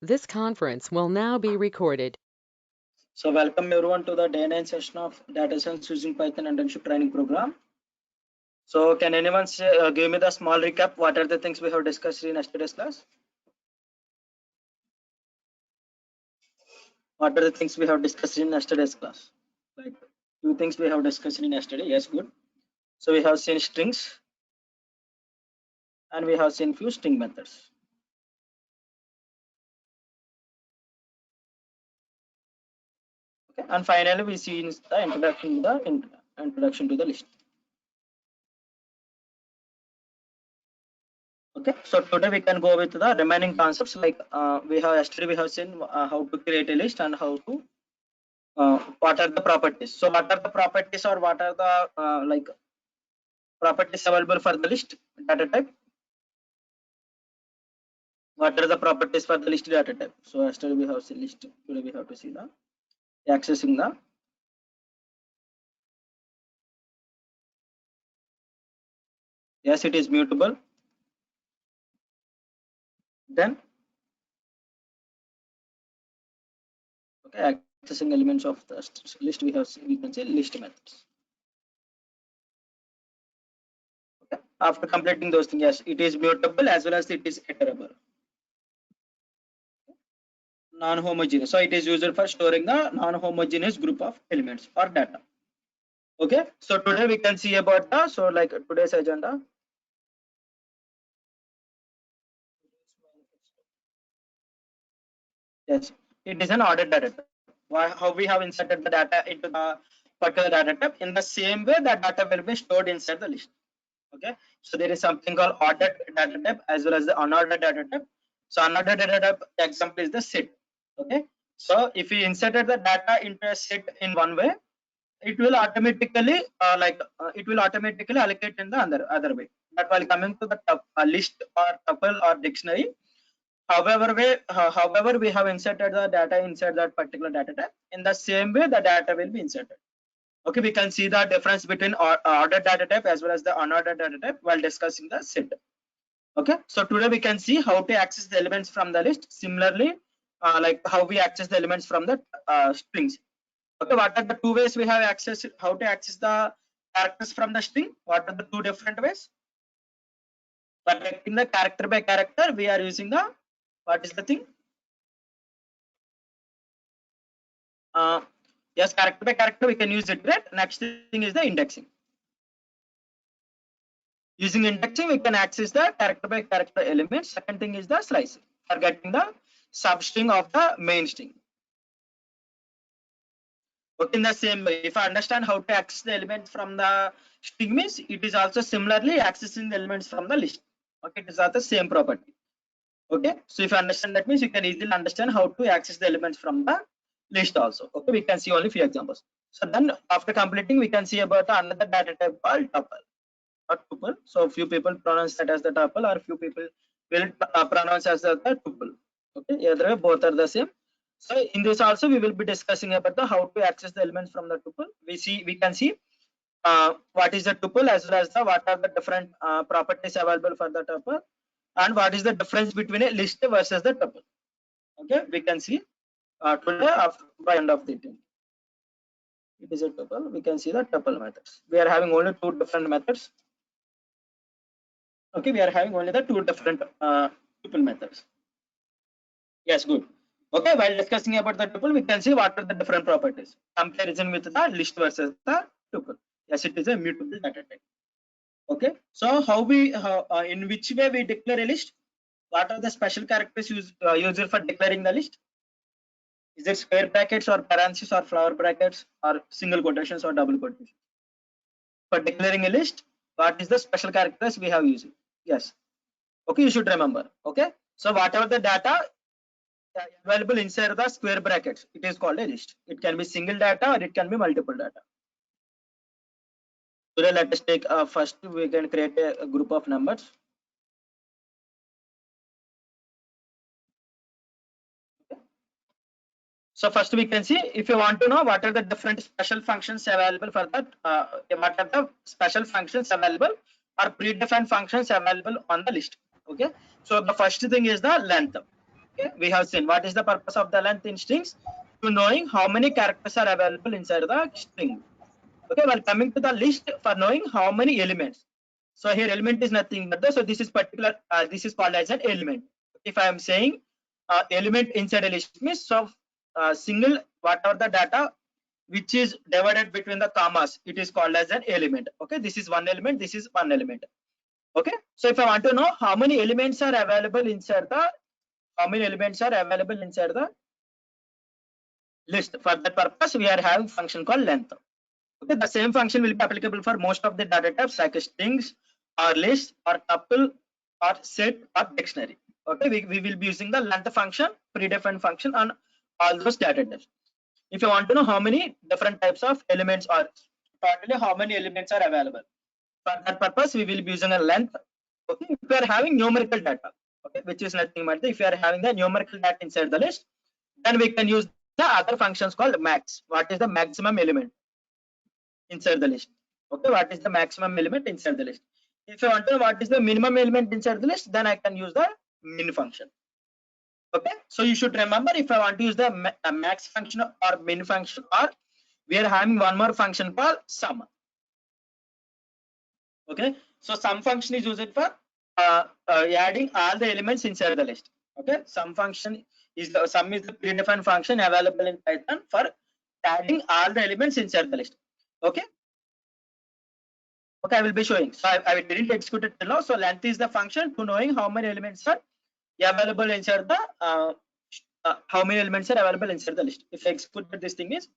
This conference will now be recorded. So welcome everyone to the day 9 session of data science using Python internship training program. So can anyone give me the small recap? What are the things we have discussed in yesterday's class? What are the things we have discussed in yesterday's class? Like two things we have discussed in yesterday. Yes, good. So we have seen strings and we have seen few string methods. Okay, and finally we see the introduction to the list. Okay, so today we can go with the remaining concepts like yesterday we have seen how to create a list and how to what are the properties. So what are the properties or what are the properties available for the list data type? What are the properties for the list data type? So yesterday we have seen list. Today we have to see the accessing the yes, it is mutable. Then okay, accessing elements of the list we have we can say list methods. Okay. After completing those things, yes, it is mutable as well as it is iterable. Non-homogeneous. So it is used for storing the non-homogeneous group of elements or data. Okay. So today we can see about the today's agenda. Yes, it is an ordered data type. How we have inserted the data into the particular data type in the same way that data will be stored inside the list. Okay, so there is something called ordered data type as well as the unordered data type. So unordered data type example is the set. Okay, so if we inserted the data into a set in one way, it will automatically allocate in the other way. But while coming to the list or tuple or dictionary, however we have inserted the data inside that particular data type, in the same way the data will be inserted. Okay, we can see the difference between ordered data type as well as the unordered data type while discussing the set. Okay, so today we can see how to access the elements from the list. Similarly, like how we access the elements from the strings. Okay, what are the two ways we have access? How to access the characters from the string? What are the two different ways? But in the character by character, we are using the what is the thing? Uh, yes, character by character we can use it, right? Next thing is the indexing. Using indexing, we can access the character by character elements. Second thing is the slicing for getting the substring of the main string. Okay, in the same way, if I understand how to access the element from the string means, it is also similarly accessing the elements from the list. Okay, it is also the same property. Okay, so if you understand that means you can easily understand how to access the elements from the list also. Okay, we can see only few examples. So then after completing, we can see about another data type called tuple or tuple. So few people pronounce that as the tuple or few people will pronounce as the tuple. Okay, either way both are the same. So in this also we will be discussing about the how to access the elements from the tuple. We can see what is the tuple as well as the what are the different properties available for the tuple and what is the difference between a list versus the tuple. Okay, we can see today by end of the day. It is a tuple. We can see the tuple methods. We are having only two different methods. Okay, we are having only the two different tuple methods. Yes, good. Okay, while discussing about the tuple, we can see what are the different properties. Comparison with the list versus the tuple. Yes, it is a mutable data type. Okay, so in which way we declare a list? What are the special characters used for declaring the list? Is it square brackets or parentheses or flower brackets or single quotations or double quotations? For declaring a list, what is the special characters we have used? Yes. Okay, you should remember. Okay, so whatever the data available inside the square brackets, it is called a list. It can be single data or it can be multiple data. Today, let us take first we can create a group of numbers. So first we can see if you want to know what are the different special functions available for that, what are the special functions available or predefined functions available on the list. Okay, so the first thing is the length. Okay, we have seen what is the purpose of the length in strings, to knowing how many characters are available inside the string. Okay, well, coming to the list, for knowing how many elements. So here element is nothing but the, so this is particular, this is called as an element. If I am saying element inside a list means, so single whatever the data which is divided between the commas, it is called as an element. Okay, this is one element, this is one element. Okay, so if I want to know how many elements are available inside the, how many elements are available inside the list, for that purpose we are having function called length. Okay, the same function will be applicable for most of the data types like strings or list or tuple or set or dictionary. Okay, we will be using the length function, predefined function on all those data types. If you want to know how many different types of elements are, totally how many elements are available, for that purpose we will be using a length. Okay, if we are having numerical data, okay, which is nothing but if you are having the numerical data inside the list, then we can use the other functions called max. What is the maximum element inside the list? Okay, what is the maximum element inside the list? If I want to know what is the minimum element inside the list, then I can use the min function. Okay, so you should remember, if I want to use the max function or min function, or we are having one more function called sum. Okay, so sum function is used for adding all the elements inside the list. Okay, sum function is the sum is the predefined function available in Python for adding all the elements inside the list. Okay, okay, I will be showing. So I didn't execute it till now. So length is the function to knowing how many elements are available inside the how many elements are available inside the list. If I execute this thing is,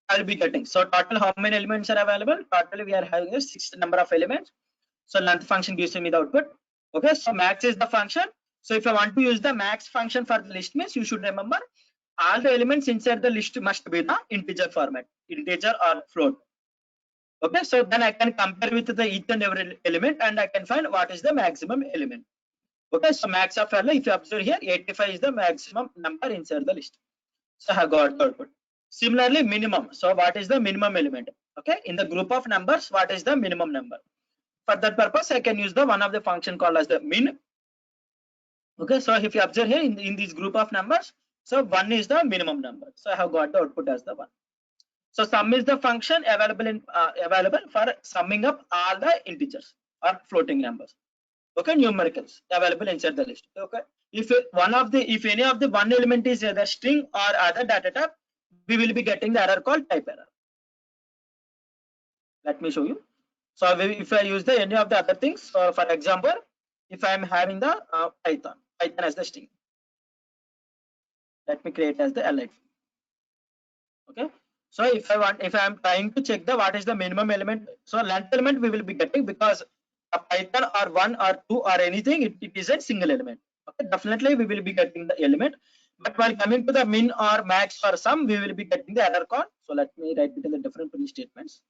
I will be getting, so total how many elements are available. Totally we are having a 6 number of elements. So length function gives me the output. Okay, so max is the function. So if I want to use the max function for the list means, you should remember all the elements inside the list must be the integer format, integer or float. Okay, so then I can compare with the each and every element and I can find what is the maximum element. Okay, so max of L, if you observe here, 85 is the maximum number inside the list. So I have got the output. Similarly, minimum. So what is the minimum element? Okay, in the group of numbers, what is the minimum number? For that purpose, I can use the one of the function called as the min. Okay, so if you observe here in this group of numbers, so 1 is the minimum number. So I have got the output as the 1. So sum is the function available for summing up all the integers or floating numbers. Okay, numericals available inside the list. Okay, if any of the one element is either string or other data type, we will be getting the error called type error. Let me show you. So if I use the any of the other things, so for example, if I am having the Python as the string, let me create as the lit. Okay, so if I am trying to check the what is the minimum element, so length element we will be getting, because a Python or 1 or 2 or anything, it is a single element. Okay, definitely we will be getting the element, but while coming to the min or max or sum, we will be getting the error code. So let me write it in the different print statements.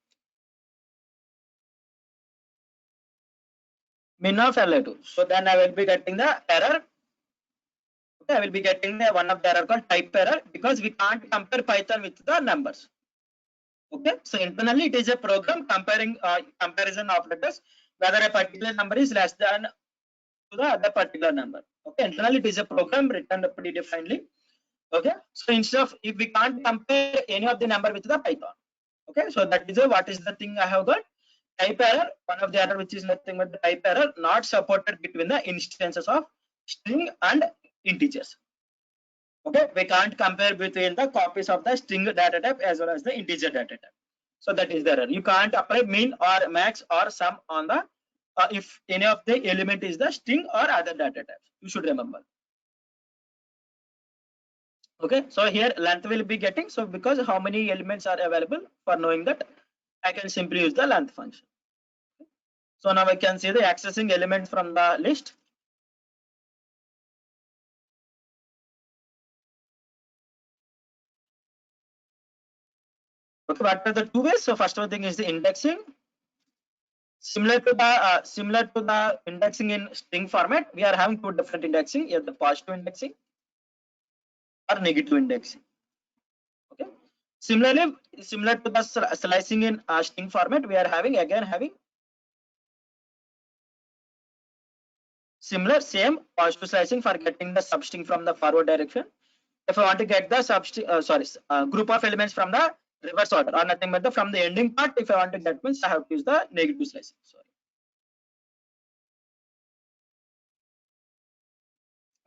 Min of L2, so then I will be getting the error. Okay, I will be getting the one of the error called type error, because we can't compare Python with the numbers. Okay, so internally it is a program comparing comparison operators, whether a particular number is less than to the other particular number. Okay, internally it is a program written predefinedly. Okay, so instead of, if we can't compare any of the number with the Python. Okay, so that is what is the thing I have got. Type error, one of the error which is nothing but the type error, not supported between the instances of string and integers. Okay, we can't compare between the copies of the string data type as well as the integer data type. So that is the error. You can't apply min or max or sum on the if any of the element is the string or other data types. You should remember. Okay, so here length will be getting, so because how many elements are available, for knowing that I can simply use the length function. So now I can see the accessing elements from the list. Okay, what are the two ways? So first one thing is the indexing. Similar to the indexing in string format, we are having two different indexing, either the positive indexing or negative indexing. Okay, similar to the slicing in string format, we are having Similar, same positive slicing for getting the substring from the forward direction. If I want to get the group of elements from the reverse order or nothing but from the ending part, if I want to get means I have to use the negative slicing. Sorry.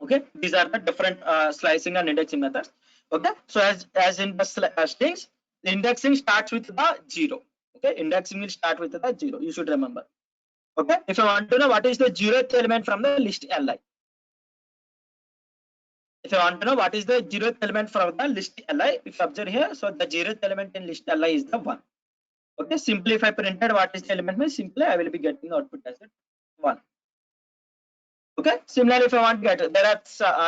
Okay, these are the different slicing and indexing methods. Okay, so as in the strings, the indexing starts with the 0. Okay, indexing will start with the 0. You should remember. Okay, if I want to know what is the 0th element from the list Li. If I want to know what is the 0th element from the list Li, if you observe here, so the 0th element in list Li is the 1. Okay, simply if I printed what is the element, means simply I will be getting output as 1. Okay, similarly if I want to get, there are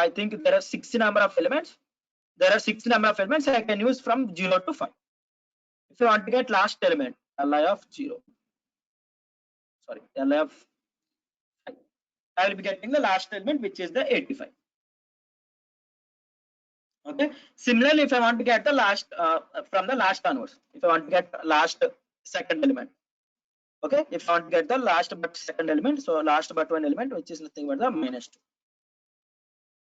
I think there are 6 number of elements. There are 6 number of elements I can use from 0 to 5. If I want to get last element, Li of 0. Sorry, Li of 5. I will be getting the last element, which is the 85. Okay, similarly if I want to get the last from the last onwards, if I want to get last second element, okay, if I want to get the last but second element, so last but one element, which is nothing but the -2,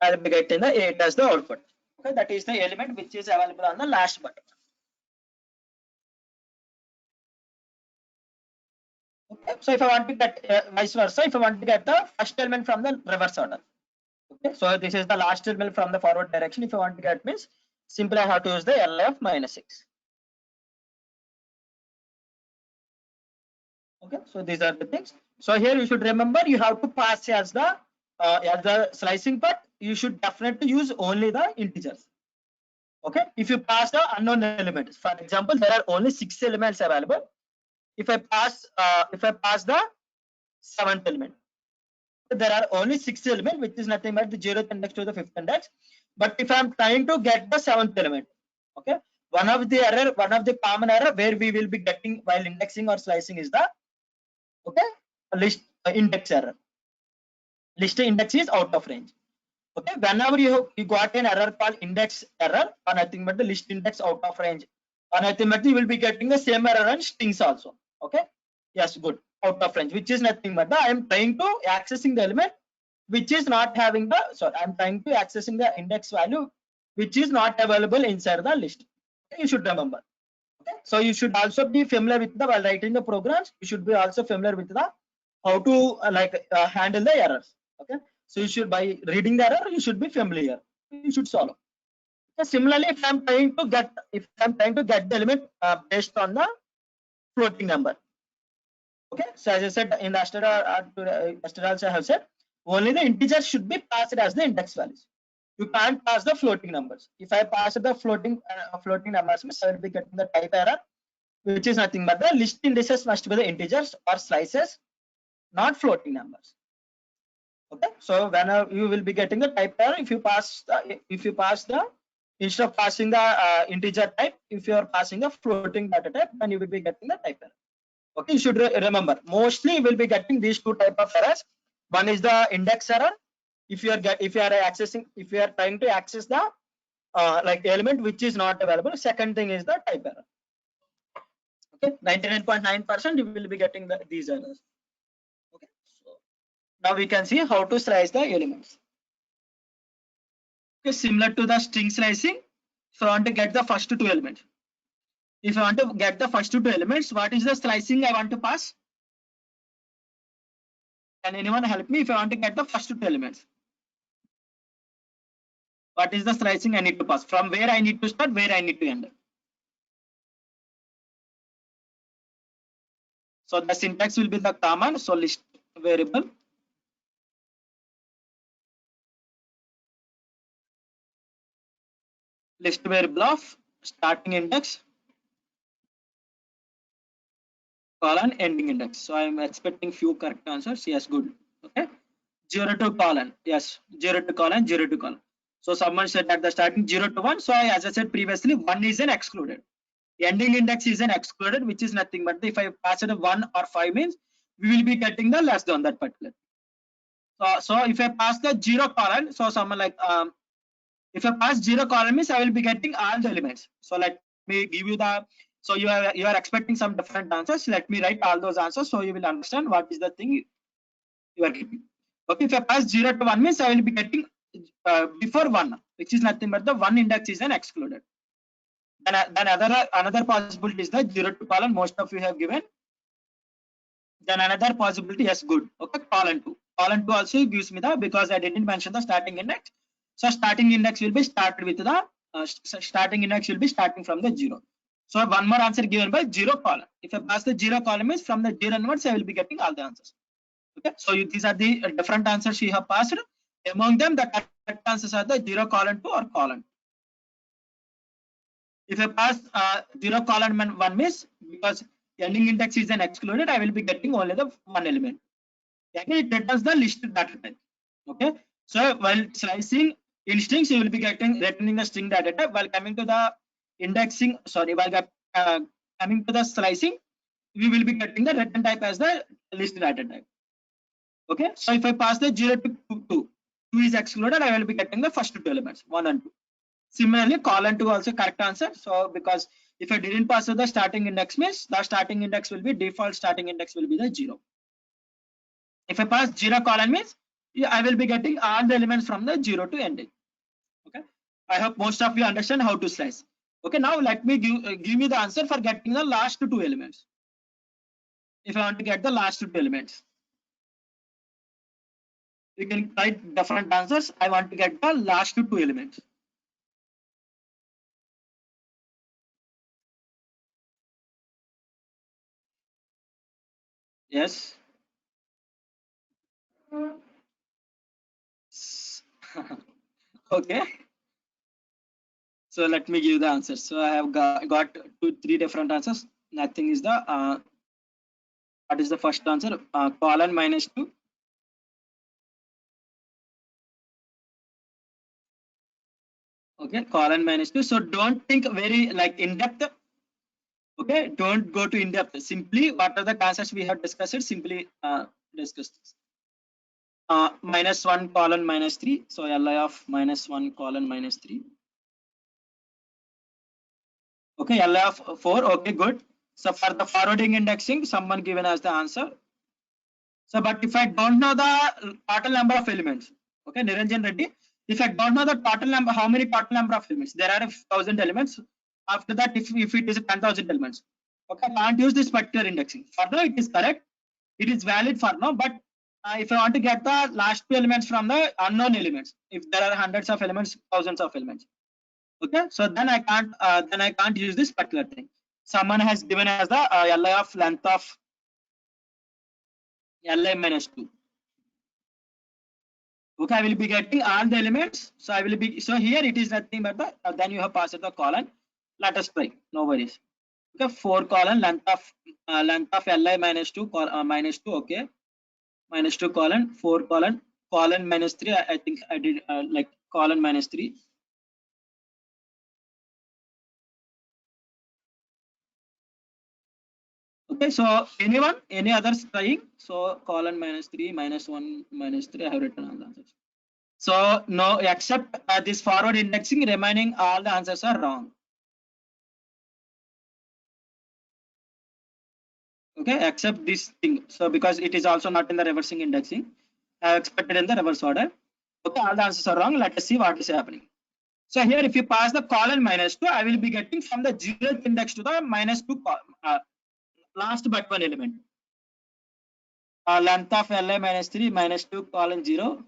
I will be getting the 8 as the output. Okay, that is the element which is available on the last button. Okay, so if I want to get vice versa, if I want to get the first element from the reverse order. Okay, so this is the last element from the forward direction. If I want to get means simply I have to use the Li of -6. Okay, so these are the things. So here you should remember you have to pass as the slicing part. You should definitely use only the integers. Okay, if you pass the unknown elements, for example, there are only 6 elements available. If I pass the 7th element, there are only 6 elements, which is nothing but the 0th index to the 5th index. But if I am trying to get the 7th element, okay, one of the common error where we will be getting while indexing or slicing is the list index error. List index is out of range. Okay, whenever you got an error called index error or nothing but the list index out of range or nothing but you will be getting the same error on strings also. Okay, yes, good, out of range, which is nothing but I am trying to accessing the element which is not having the I'm trying to accessing the index value which is not available inside the list. Okay, you should remember. Okay, so you should also be familiar with the while writing the programs. You should be also familiar with the how to handle the errors. Okay, so you should, by reading the error, you should be familiar. You should solve. Okay, similarly, if I'm trying to get the element based on the floating number. Okay, so as I said in the yesterday also I have said only the integers should be passed as the index values. You can't pass the floating numbers. If I pass the floating numbers, I will be getting the type error, which is nothing but the list indices must be the integers or slices, not floating numbers. Okay, so whenever you will be getting the type error if you pass the instead of passing the integer type, if you are passing the floating data type, then you will be getting the type error. Okay, you should remember mostly you will be getting these two type of errors. One is the index error. If you are trying to access the element which is not available. Second thing is the type error. Okay, 99.9% you will be getting these errors. Okay, so now we can see how to slice the elements. Okay, similar to the string slicing, if I want to get the first two elements. If I want to get the first two elements, what is the slicing I want to pass? Can anyone help me if I want to get the first two elements? What is the slicing I need to pass? From where I need to start, where I need to end? So the syntax will be the common, so list variable. List variable of starting index colon ending index. So I am expecting few correct answers. Yes, good. Okay. 0 to colon. Yes, 0 to colon, 0 to colon. So someone said at the starting 0 to 1. So as I said previously, 1 is an excluded. Ending index is an excluded, which is nothing but if I pass it a 1 or 5 means we will be getting the less than that particular. So if I pass the 0 colon, so someone like if I pass 0 colon means I will be getting all the elements. So let me give you the, so you are expecting some different answers. Let me write all those answers so you will understand what is the thing you are getting. Okay, if I pass 0 to 1 means I will be getting before 1, which is nothing but the 1 index is an excluded. Then another possibility is the 0 to colon, most of you have given. Then another possibility, yes, good. Okay, colon 2. Colon 2 also gives me the, because I didn't mention the starting index. So starting index will be started with the starting index will be starting from the 0. So one more answer given by 0 column. If I pass the 0 column means from the 0 onwards I will be getting all the answers. Okay, so these are the different answers you have passed. Among them, the correct answers are the 0 colon 2 or colon. If I pass 0 colon 1 means, because ending index is an excluded, I will be getting only the one element. Okay, it returns the listed data type. Okay, so while slicing in strings, you will be returning the string data type. While coming to the indexing, sorry, while coming to the slicing, we will be getting the return type as the list data type. Okay, so if I pass the 0 to 2 is excluded, I will be getting the first two elements, 1 and 2. Similarly, colon 2 also correct answer. So because if I didn't pass the starting index means the starting index will be default starting index will be the 0. If I pass 0 colon means I will be getting all the elements from the 0 to ending. Okay, I hope most of you understand how to slice. Okay, now let me give me the answer for getting the last two elements. If I want to get the last two elements, you can write different answers. I want to get the last two elements. Yes. Okay. So let me give the answers. So I have got 3 different answers. Nothing is the what is the first answer? Colon minus 2. Okay, colon minus 2. So don't think very like in depth. Okay, don't go to in depth. Simply what are the concepts we have discussed? Simply discuss this. Minus 1 colon minus 3. So Li of minus 1 colon minus 3. Okay, Li of 4. Okay, good. So for the forwarding indexing, someone given as the answer. So, but if I don't know the total number of elements, okay, Niranjan Reddy, if I don't know the total number, how many total number of elements? There are 1,000 elements. After that, if it is 10,000 elements, okay, I can't use this particular indexing. For now, it is correct. It is valid for now, but if I want to get the last two elements from the unknown elements, if there are hundreds of elements, thousands of elements, okay, so then I can't use this particular thing. Someone has given as the Li of length of Li minus 2. Okay, I will be getting all the elements. So I will be, so here it is nothing but the then you have passed the colon. Let us try. No worries. Okay, 4 colon length of Li minus 2 minus 2. Okay, minus 2 colon 4 colon minus 3. I think I did like colon minus 3. Okay, so anyone, any others trying? So colon minus 3 minus 1 minus 3. I have written all the answers. So no, except this forward indexing, remaining all the answers are wrong. Okay, except this thing. So because it is also not in the reversing indexing, I expected in the reverse order. Okay, all the answers are wrong. Let us see what is happening. So here, if you pass the colon minus 2, I will be getting from the 0th index to the minus 2 last but one element. Length of Li minus 3 minus 2 colon 0.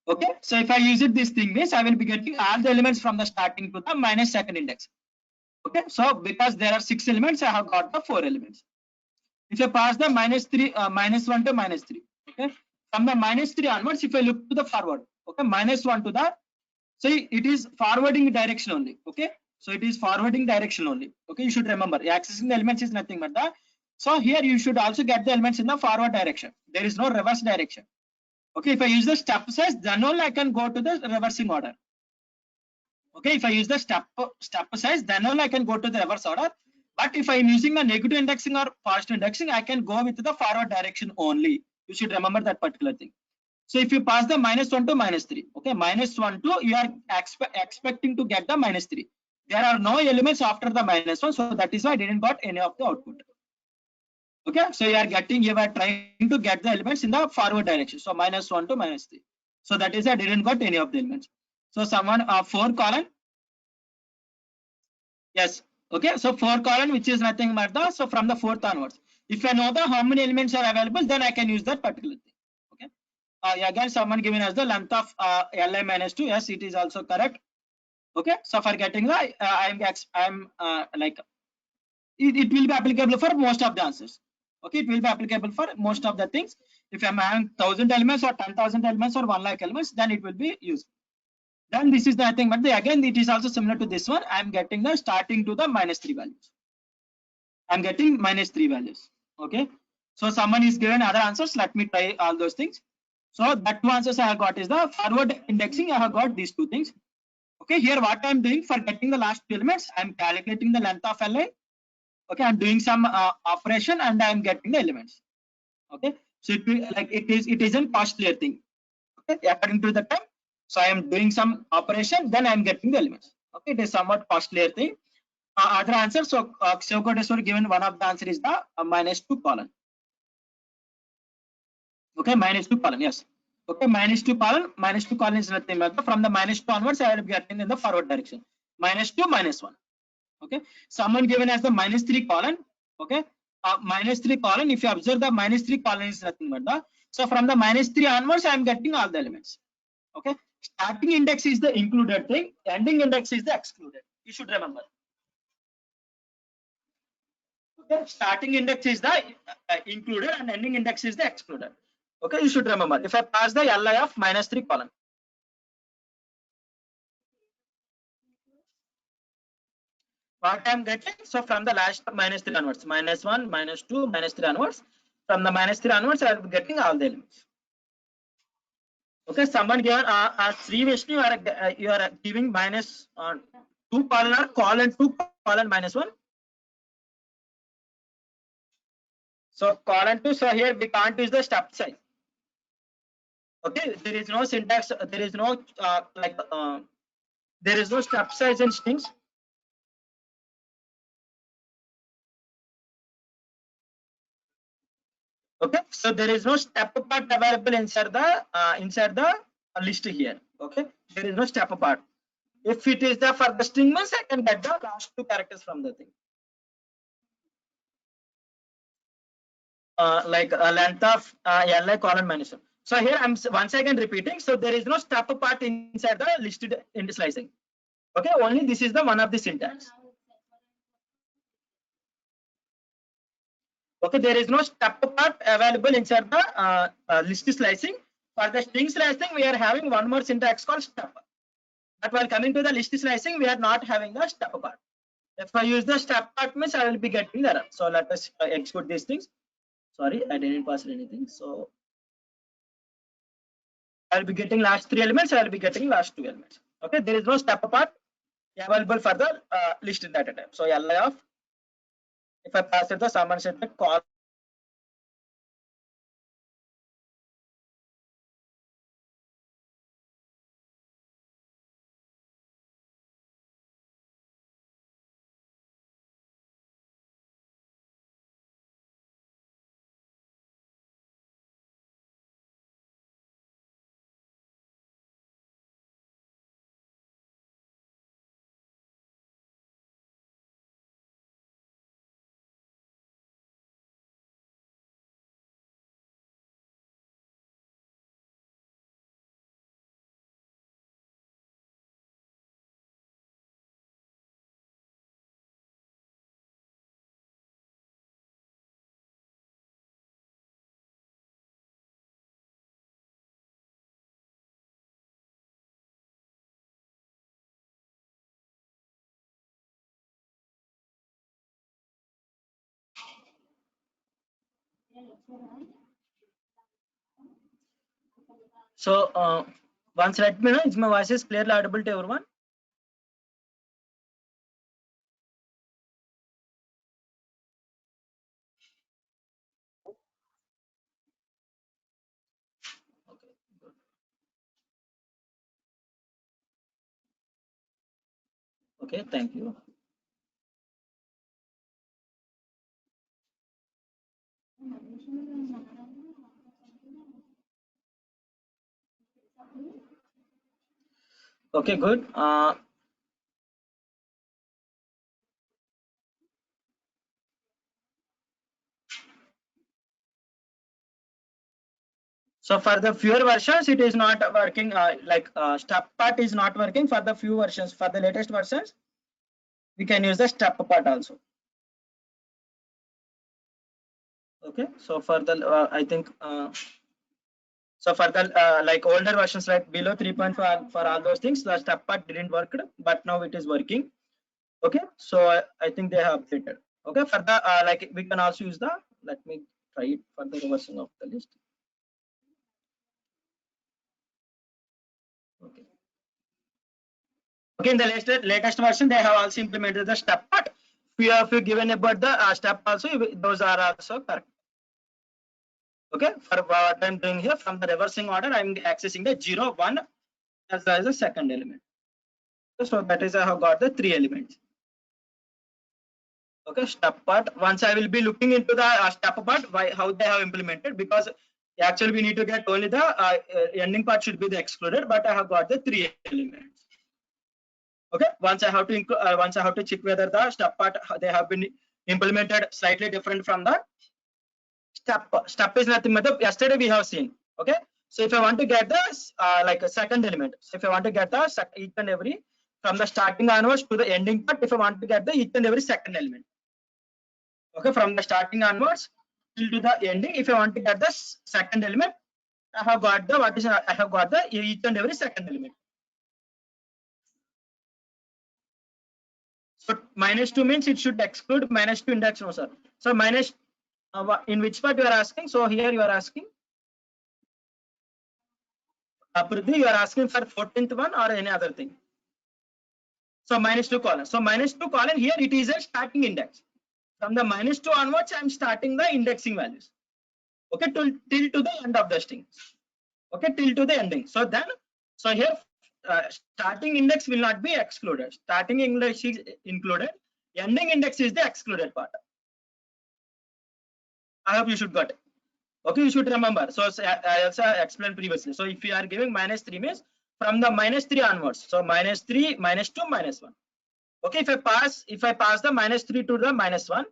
Okay, so if I use it, this thing means I will be getting all the elements from the starting to the minus second index. Okay, so because there are 6 elements, I have got the 4 elements. If I pass the minus 1 to minus 3, okay, from the minus 3 onwards, if I look to the forward, okay, minus 1 to the, so it is forwarding direction only. Okay, so it is forwarding direction only. Okay, you should remember accessing the elements is nothing but the, so here you should also get the elements in the forward direction. There is no reverse direction. Okay, if I use the step size, then only I can go to the reversing order. Okay, if I use the step size, then only I can go to the reverse order. But if I am using the negative indexing or positive indexing, I can go with the forward direction only. You should remember that particular thing. So if you pass the minus 1 to minus 3, okay, minus 1 to, you are expecting to get the minus 3. There are no elements after the minus 1, so that is why I didn't got any of the output. Okay, so you are trying to get the elements in the forward direction. So -1 to -3. So that is I didn't got any of the elements. So someone 4 column. Yes. Okay. So 4 column, which is nothing but the, so from the fourth onwards. If I know the how many elements are available, then I can use that particular thing. Okay. Yeah, again, someone given us the length of Li -2. Yes, it is also correct. Okay. So for getting the, I'm like it will be applicable for most of the answers. Okay, it will be applicable for most of the things. If I'm having 1,000 elements or 10,000 elements or 1 lakh elements, then it will be used. Then this is the thing, but again, it is also similar to this one. I'm getting the starting to the -3 values. I'm getting -3 values. Okay, so someone is given other answers. Let me try all those things. So that two answers I have got is the forward indexing. I have got these two things. Okay, here what I'm doing for getting the last two elements, I'm calculating the length of Li. Okay, I'm doing some operation and I'm getting the elements. Okay, so it will like it isn't costlier thing. Okay, according to the time, so I am doing some operation, then I'm getting the elements. Okay, it is somewhat costlier thing. Other answer, so Kshav given one of the answer is the -2 column. Okay, -2 column, yes. Okay, -2 column, -2 column is nothing but from the -2 onwards I will be getting in the forward direction. -2 -1. Okay, someone given as the -3 column. Okay, -3 column, if you observe the -3 column is nothing but the, so from the -3 onwards I am getting all the elements. Okay, starting index is the included thing, ending index is the excluded, you should remember. Okay, starting index is the included and ending index is the excluded. Okay, you should remember. If I pass the Li of -3 column, what I'm getting, so from the last -3 onwards, -1 -2 -3 onwards, from the -3 onwards I'll be getting all the elements. Okay, someone given Sri Vishnu, you are giving -2 colon or colon 2 colon -1. So colon 2, so here we can't use the step size. Okay, there is no syntax, there is no there is no step size in strings. Okay, so there is no step apart available inside the list here. Okay, there is no step apart. If it is the for the string means I can get the last two characters from the thing. Length of Li colon -1. So here I'm once again repeating. So there is no step apart inside the listed slicing. Okay, only this is the one of the syntax. Okay, there is no step apart available inside the list slicing. For the string slicing, we are having one more syntax called step. But while coming to the list slicing, we are not having the step apart. If I use the step apart means I will be getting the error. So let us execute these things. Sorry, I didn't pass anything. So I'll be getting last three elements. I'll be getting last two elements. Okay, there is no step apart available for the list in data type. So Li of, if I pass it the someone said the call. So once let me know, is my voice is clearly audible to everyone? Okay, good. Okay, thank you. Okay, good. So for the fewer versions, it is not working. Step part is not working for the few versions. For the latest versions, we can use the step part also. Okay. So for the I think so for the like older versions, like below 3.5 for all those things, the step part didn't work, but now it is working. Okay. So I think they have updated. Okay. For the like we can also use the. Let me try it for the reversing of the list. Okay. Okay, in the latest version, they have also implemented the step part. If you given about the step also, those are also correct. Okay, for what I'm doing here from the reversing order, I'm accessing the 0, 1 as the second element. So that is I have got the 3 elements. Okay, step part. Once I will be looking into the step part, how they have implemented, because actually we need to get only the ending part should be the excluded, but I have got the 3 elements. Okay, once I have to check whether the step part they have been implemented slightly different from the step is nothing but yesterday we have seen. Okay, so if I want to get the like a second element, so if I want to get the each and every from the starting onwards to the ending part, if I want to get the each and every second element, okay, from the starting onwards till to the ending, if I want to get the second element, I have got the I have got the each and every second element. So -2 means it should exclude -2 index, no sir. So minus in which part you are asking? So here you are asking. Prithvi, you are asking for 14th one or any other thing? So -2 colon. So -2 colon here it is a starting index. From the -2 onwards, I am starting the indexing values. Okay, till to the end of the string. Okay, till to the ending. So then, so here starting index will not be excluded. Starting index is included. Ending index is the excluded part. I hope you should got it. Okay, you should remember. So I also explained previously. So if you are giving -3 means from the -3 onwards. So -3, -2, -1. Okay, if I pass the -3 to the -1,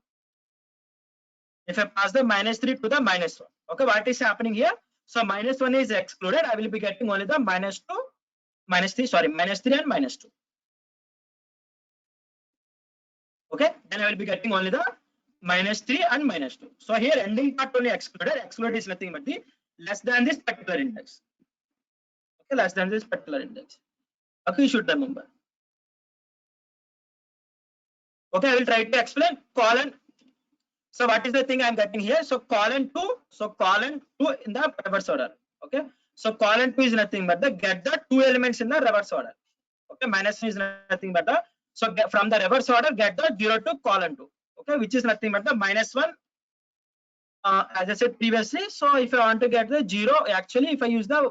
if I pass the -3 to the -1, okay, what is happening here? So -1 is excluded. I will be getting only the -2, -3, sorry, -3 and -2. Okay, then I will be getting only the -3 and -2. So here ending part only excluded. Excluded is nothing but the less than this particular index. Okay, less than this particular index. Okay, you should remember. Okay, I will try to explain colon. So what is the thing I'm getting here? So colon 2. So colon 2 in the reverse order. Okay. So colon 2 is nothing but the get the 2 elements in the reverse order. Okay. -1 is nothing but the so from the reverse order get the 0 to colon 2. Okay, which is nothing but the -1. As I said previously. So if I want to get the 0, actually if I use the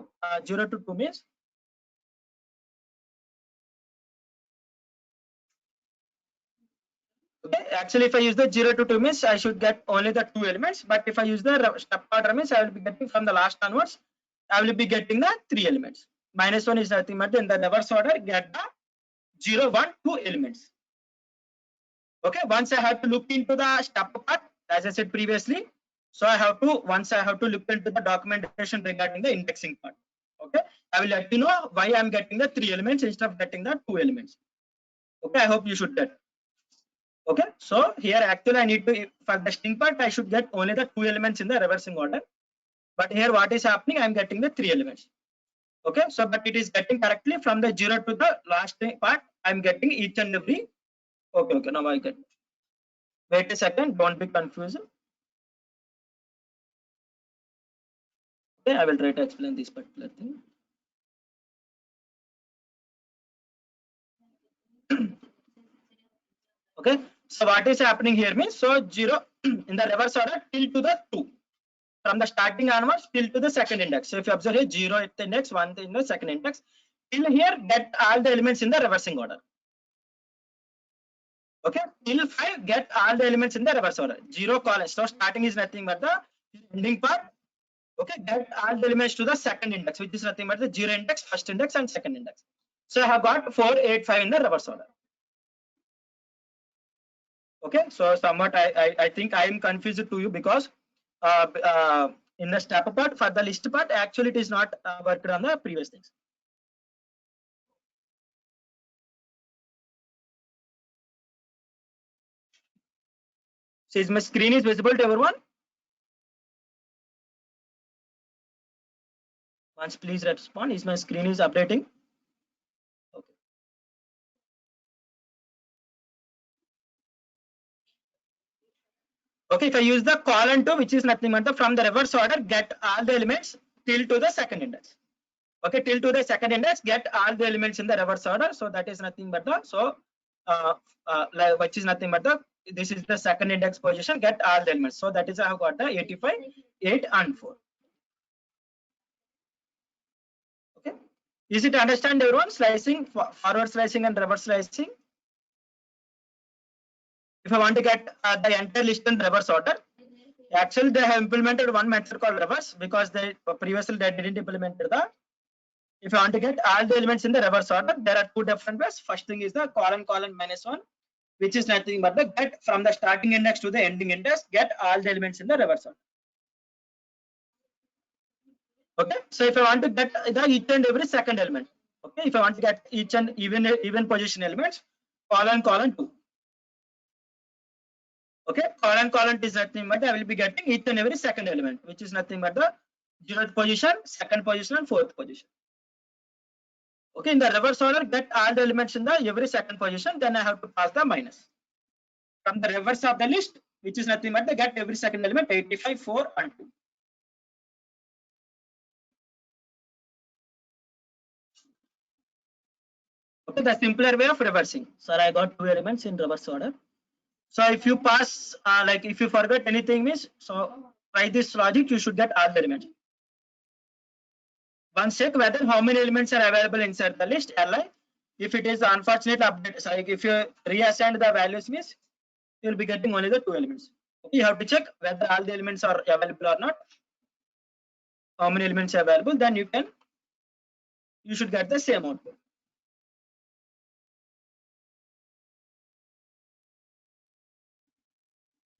0 to 2 means. Okay, actually if I use the 0 to 2 means I should get only the 2 elements, but if I use the step order means I will be getting from the last onwards, I will be getting the 3 elements. -1 is nothing but in the reverse order get the 0, 1, 2 elements. Okay, once I have to look into the step part, as I said previously, so I have to once I have to look into the documentation regarding the indexing part. Okay, I will let you know why I am getting the 3 elements instead of getting the 2 elements. Okay, I hope you should get. Okay, so here actually I need to, for the string part, I should get only the 2 elements in the reversing order. But here what is happening? I'm getting the 3 elements. Okay, so but it is getting correctly from the 0 to the last part. I'm getting each and every. Okay, now I get. Wait a second, don't be confused. Okay, I will try to explain this particular thing. Okay, so what is happening here means, so 0 in the reverse order till to the 2. From the starting onwards till to the second index. So if you observe here 0 at the index, 1 in the second index, till here get all the elements in the reversing order. Okay, till 5 get all the elements in the reverse order. 0 colon. So starting is nothing but the ending part. Okay, get all the elements to the second index, which is nothing but the 0 index, first index, and second index. So I have got 4, 8, 5 in the reverse order. Okay, so somewhat I think I am confused to you because in the step part for the list part, actually it is not worked on the previous things. So is my screen is visible to everyone? Once please respond. Is my screen is updating? Okay. Okay, if I use the column 2, which is nothing but from the reverse order, get all the elements till to the second index. Okay, till to the second index, get all the elements in the reverse order. So that is nothing but the which is nothing but the this is the second index position. Get all the elements. So that is I have got the 85, 8, and 4. Okay, is it understand everyone? Slicing, forward slicing, and reverse slicing. If I want to get the entire list in reverse order, actually they have implemented one method called reverse because they previously they didn't implement the. If I want to get all the elements in the reverse order, there are two different ways. First thing is the column -1, which is nothing but the get from the starting index to the ending index, get all the elements in the reverse order. Okay, so if I want to get the each and every second element, okay, if I want to get each and even position elements, column 2. Okay, column is nothing but I will be getting each and every second element, which is nothing but the 0th position, second position, and 4th position. Okay, in the reverse order, get all the elements in the every second position, then I have to pass the minus. From the reverse of the list, which is nothing but the get every second element 85, 4, and 2. Okay, the simpler way of reversing. Sir, I got 2 elements in reverse order. So if you pass, like if you forget anything means, so by this logic, you should get all the elements. Once check whether how many elements are available inside the list li. If it is unfortunate update, so like if you reassign the values means you will be getting only the 2 elements. Okay, you have to check whether all the elements are available or not. How many elements are available, then you should get the same output.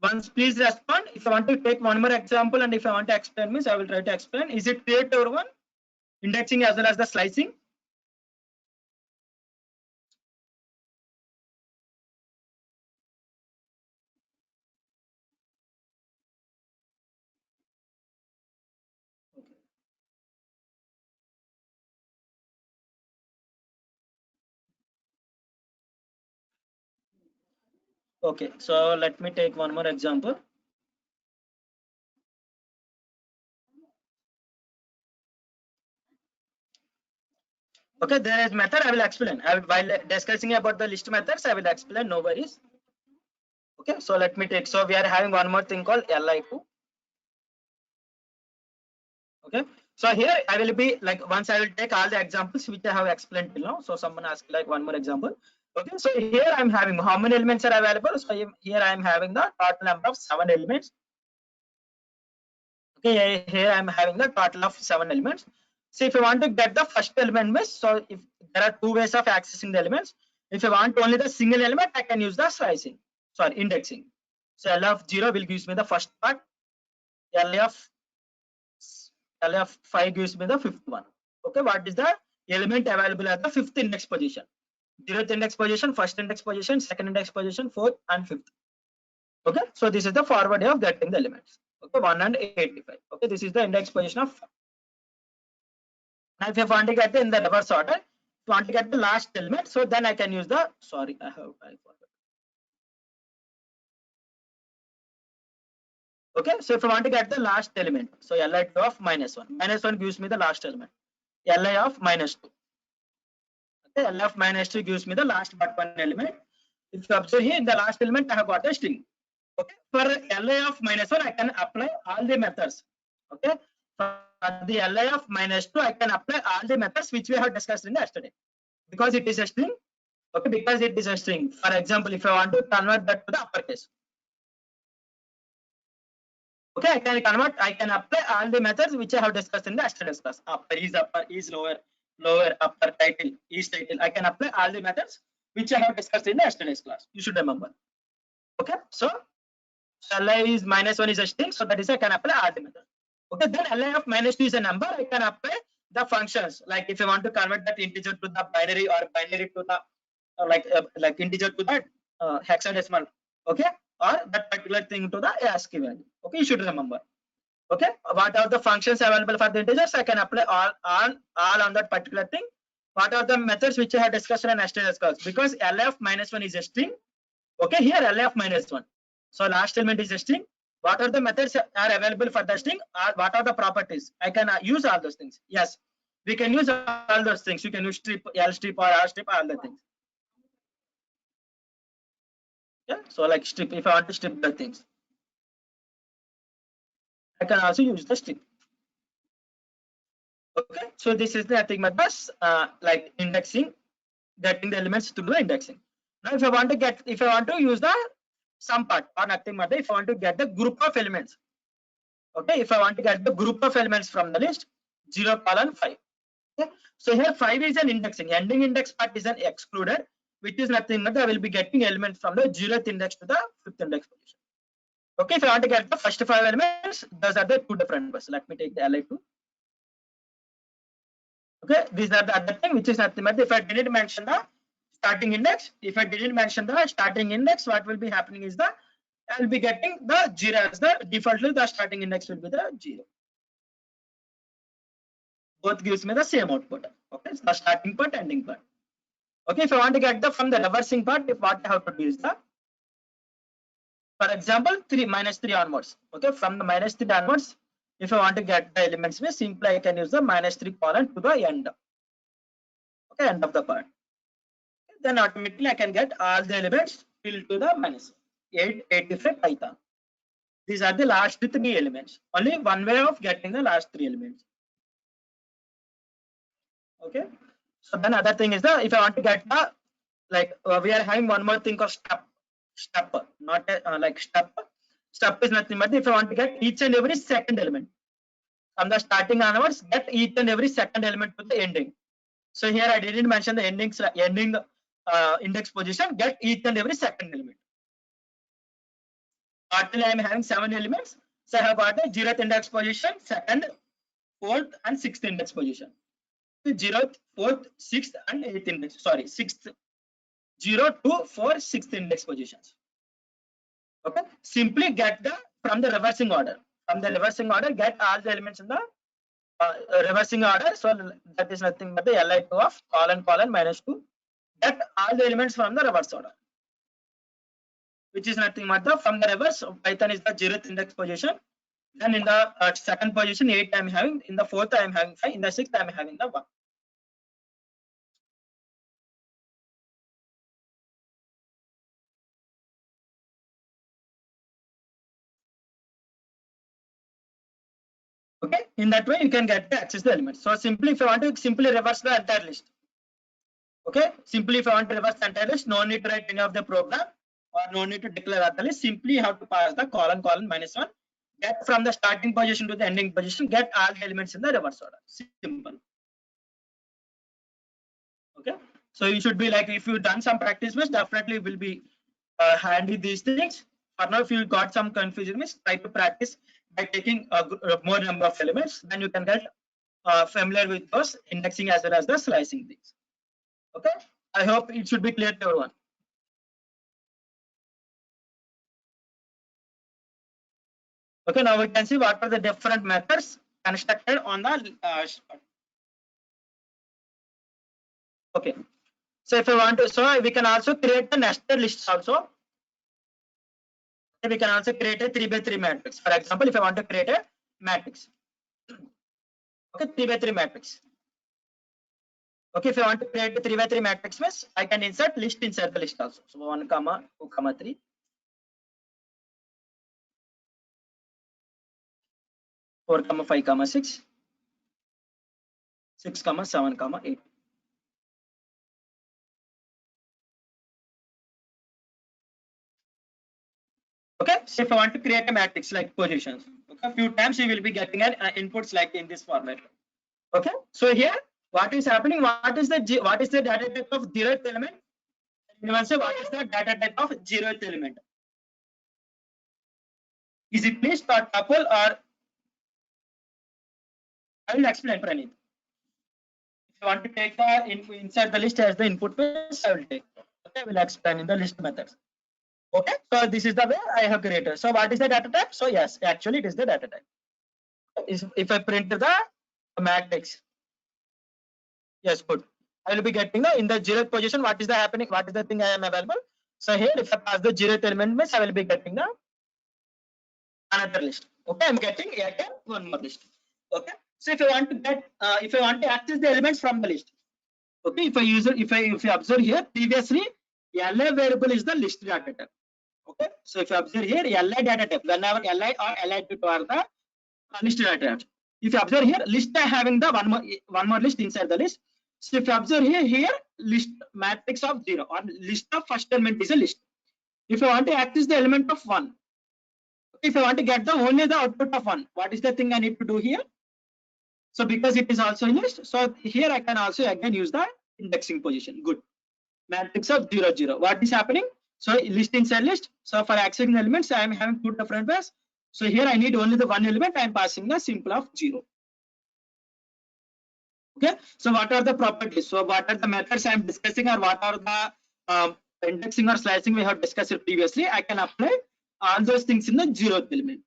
Once please respond. If I want to take one more example and if I want to explain means I will try to explain. Is it clear to everyone? Indexing as well as the slicing. Okay, so let me take one more example. Okay, there is method I will explain. While discussing about the list methods, I will explain, no worries. Okay, so let me take, so we are having one more thing called li2. Okay, so here I will be like, once I will take all the examples which I have explained till now. So someone asked like one more example. Okay, so here I'm having how many elements are available. So here I am having the total number of 7 elements. Okay, here I'm having the total of 7 elements. So if I want to get the first element means, so if there are 2 ways of accessing the elements. If I want only the single element, I can use the slicing, sorry, indexing. So L of 0 will gives me the first part. L of 5 gives me the fifth one. Okay, what is the element available at the 5th index position? 0th index position, first index position, second index position, 4th and 5th. Okay, so this is the forward way of getting the elements. Okay, 1 and 85. Okay, this is the index position of. Now if I want to get in the reverse order, if I want to get the last element, so then I can use the, sorry, I forgot. Okay, so if I want to get the last element, so li of -1 gives me the last element. Li of -2. Okay, Li of -2 gives me the last but one element. If you observe here in the last element, I have got a string. Okay, for Li of -1, I can apply all the methods. Okay, for the Li of -2, I can apply all the methods which we have discussed in yesterday, because it is a string. Okay, because it is a string. For example, if I want to convert that to the uppercase. Okay, I can apply all the methods which I have discussed in the yesterday's class. Upper, is lower, lower, upper, title, is title. I can apply all the methods which I have discussed in the yesterday's class. You should remember. Okay, so Li is -1 is a string, so that is I can apply all the methods. Okay, then Li of -2 is a number. I can apply the functions, like if I want to convert that integer to the binary or binary to the like integer to the hexadecimal. Okay, or that particular thing to the ASCII value. Okay, you should remember. Okay, what are the functions available for the integers? I can apply all on that particular thing. What are the methods which I have discussed in yesterday's class? Because Li of -1 is a string. Okay, here Li of -1. So last element is a string. What are the methods are available for the string? Or what are the properties? I can use all those things. Yes, we can use all those things. You can use strip, L strip, or R strip, all the things. Yeah, so like strip, if I want to strip the things, I can also use the strip. Okay, so this is nothing but this like indexing, getting the elements through the indexing. Now if I want to use the sum part, or nothing but if I want to get the group of elements. Okay, if I want to get the group of elements from the list, 0:5. Okay, so here 5 is an indexing. Ending index part is an excluded, which is nothing but I will be getting elements from the 0th index to the 5th index position. Okay, if I want to get the first 5 elements, those are the two different ones. Let me take the Li2. Okay, these are the other thing, which is nothing but if I didn't mention the starting index, what will be happening is the I will be getting the 0 as the defaultly the starting index will be the 0. Both gives me the same output. Okay, so the starting part, ending part. Okay, if I want to get the from the reversing part, if what I have to do is the, for example, -3 onwards. Okay, from the -3 onwards, if I want to get the elements, simply I can use the -3 colon to the end. Okay, end of the part. Then automatically I can get all the elements till to the -8, 85, Python. These are the last 3 elements. Only one way of getting the last 3 elements. Okay, so then other thing is the if I want to get the like we are having one more thing called step, not like step. Step is nothing but if I want to get each and every second element from the starting onwards, get each and every second element to the ending. So here I didn't mention the ending index position. Get each and every second element. Totally I am having 7 elements. So I have got the 0th index position, 2nd, 4th, and 6th index position. 0th, 4th, 6th, and 8th index. Sorry, 6th, 0, 2, 4, 6th index positions. Okay, simply get the from the reversing order. From the reversing order, get all the elements in the reversing order. So that is nothing but the Li2 of colon -2. Get all the elements from the reverse order, which is nothing but the from the reverse. Python is the 0th index position. Then in the 2nd position 8 I am having. In the 4th I am having 5. In the 6th I am having the 1. Okay, in that way you can get to access the elements. So simply if I want to simply reverse the entire list. Okay, simply if I want to reverse the entire list, no need to write any of the program or no need to declare the list. Simply you have to pass the colon -1. Get from the starting position to the ending position, get all the elements in the reverse order. Simple. Okay, so you should be like, if you've done some practice, definitely will be handy these things. For now, if you got some confusion, try to practice by taking a more number of elements, then you can get familiar with those indexing as well as the slicing things. Okay, I hope it should be clear to everyone. Okay, now we can see what are the different methods constructed on the okay, so if I want to, so we can also create the nested lists also. We can also create a 3x3 matrix. For example, if I want to create a matrix, okay, 3x3 matrix. Okay, if I want to create a 3x3 matrix, I can insert list inside the list also. So 1, 2, 3. 4, 5, 6, 6, 7, 8. Okay, so if I want to create a matrix like positions, okay, a few times you will be getting an inputs like in this format. Okay, so here what is happening? What is the data type of zeroth element? Anyone say what is the data type of zeroth element? Is it list or tuple or? I will explain, Pranit. If you want to take the inside the list as the input base, I will take. Okay, I will explain in the list methods. Okay, so this is the way I have created. So what is the data type? So yes, actually it is the data type. If I print the matrix, yes, good. I will be getting the in the zeroth position. What is the happening? What is the thing I am available? So here, if I pass the zeroth element means I will be getting the another list. Okay, I'm getting again one more list. Okay, so if I want to get if I want to access the elements from the list, okay, if you observe here previously LI variable is the list data type. Okay, so if you observe here LI data type, whenever LI or LI2 are the list data types. If you observe here list having the one more list inside the list. So if you observe here list matrix of 0 or list of first element is a list. If I want to access the element of 1, if I want to get the only the output of 1, what is the thing I need to do here? So because it is also in list, so here I can also again use the indexing position. Good. Matrix of 0 0. What is happening? So list inside list. So for accessing the elements, I am having two different ways. So here I need only the one element. I am passing the simple of 0. Okay, so what are the properties? So what are the methods I am discussing, or what are the indexing or slicing we have discussed previously? I can apply all those things in the 0th element.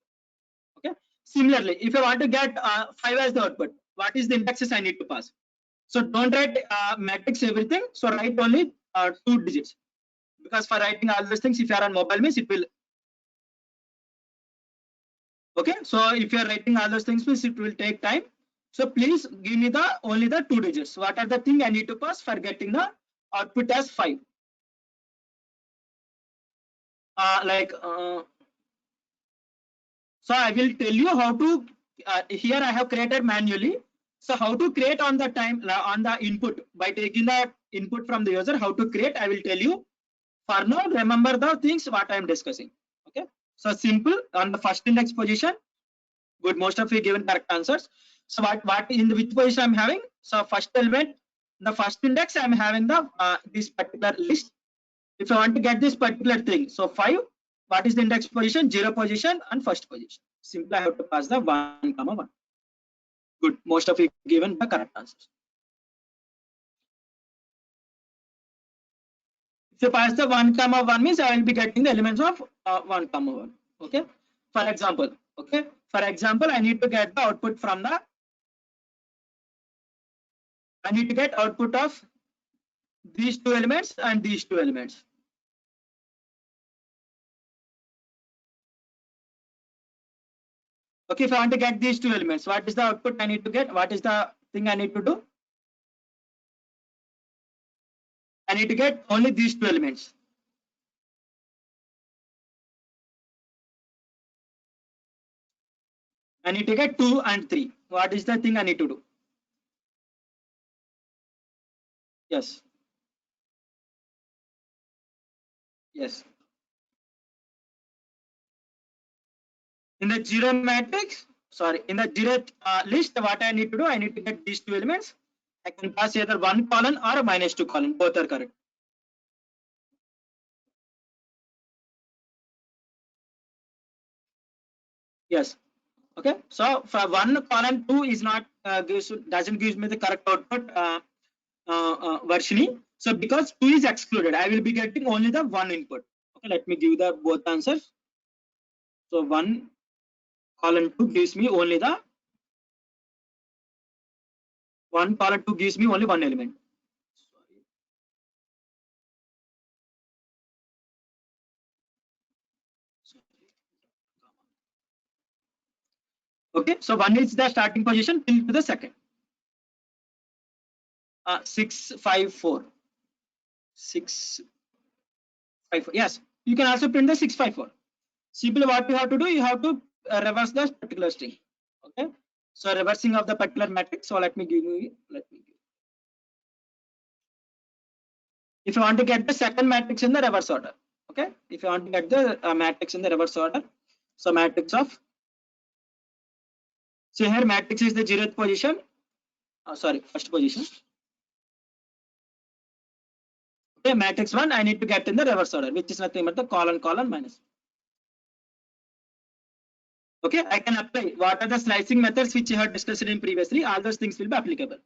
Okay, similarly, if I want to get 5 as the output, what is the indexes I need to pass? So don't write matrix everything. So write only 2 digits, because for writing all those things, if you are on mobile means it will. Okay, so if you are writing all those things means it will take time. So please give me the only the 2 digits. What are the thing I need to pass for getting the output as 5? So I will tell you how to. Here I have created manually. So how to create on the time on the input by taking the input from the user. How to create? I will tell you. For now, remember the things what I am discussing. Okay. So simple on the first index position. Good. Most of you given correct answers. So what in the which position I'm having? So first element, the first index I'm having the this particular list. If I want to get this particular thing, so 5. What is the index position? 0 position and first position. Simply I have to pass the 1, 1. Good. Most of you given the correct answers. If you pass the 1, 1 means I will be getting the elements of 1, 1. Okay. For example, okay. For example, I need to get the output from the. I need to get output of these 2 elements and these 2 elements. Okay, if I want to get these 2 elements, what is the output I need to get? What is the thing I need to do? I need to get only these 2 elements. I need to get 2 and 3. What is the thing I need to do? Yes. Yes. In the 0 matrix, in the 0th list, what I need to do? I need to get these 2 elements. I can pass either 1 column or a -2 column. Both are correct. Yes. Okay. So for 1 column 2 is not doesn't give me the correct output versioning. So because 2 is excluded, I will be getting only the 1 input. Okay. Let me give the both answers. So 1 column 2 gives me only the 1 column 2 gives me only 1 element. Okay, so 1 is the starting position till to the second. 6 5 4. 6 5 4. Yes, you can also print the 6 5 4. Simply what you have to do, you have to reverse the particular string. Okay, so reversing of the particular matrix. So let me give. If you want to get the second matrix in the reverse order, Okay, if you want to get the matrix in the reverse order, so matrix of, so here matrix is the 0th position, first position. Okay, matrix 1 I need to get in the reverse order, which is nothing but the colon minus. Okay, I can apply what are the slicing methods which you have discussed in previously. All those things will be applicable.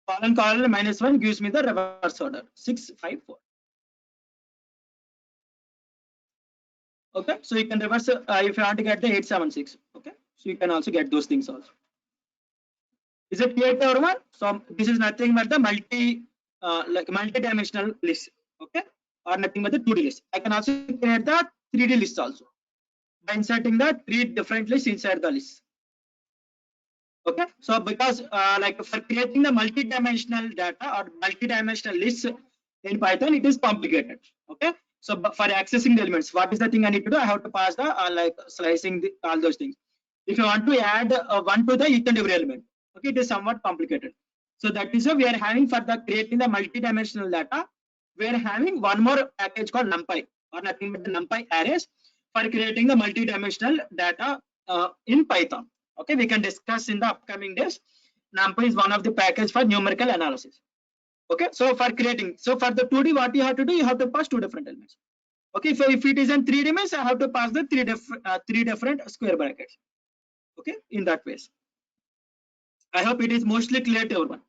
Colon minus 1 gives me the reverse order 6, 5, 4. Okay, so you can reverse if you want to get the 8, 7, 6. Okay, so you can also get those things also. Is it clear to everyone? So this is nothing but the multi-dimensional list. Okay, or nothing but the 2D list. I can also create the 3D list also by inserting the 3 different lists inside the list. Okay, so because like for creating the multi-dimensional data or multi-dimensional lists in Python, it is complicated. Okay, so for accessing the elements, what is the thing I need to do? I have to pass the like slicing all those things. If you want to add one to the each and every element, okay, it is somewhat complicated. So that is why we are having for the creating the multi-dimensional data, we are having one more package called NumPy or nothing but the NumPy arrays for creating the multi-dimensional data in Python. Okay, we can discuss in the upcoming days. NumPy is one of the package for numerical analysis. Okay, so for creating, so for the 2D, what you have to do, you have to pass 2 different elements. Okay, so if it is in 3 dimensions, I have to pass the 3 different square brackets. Okay, in that ways. I hope it is mostly clear to everyone.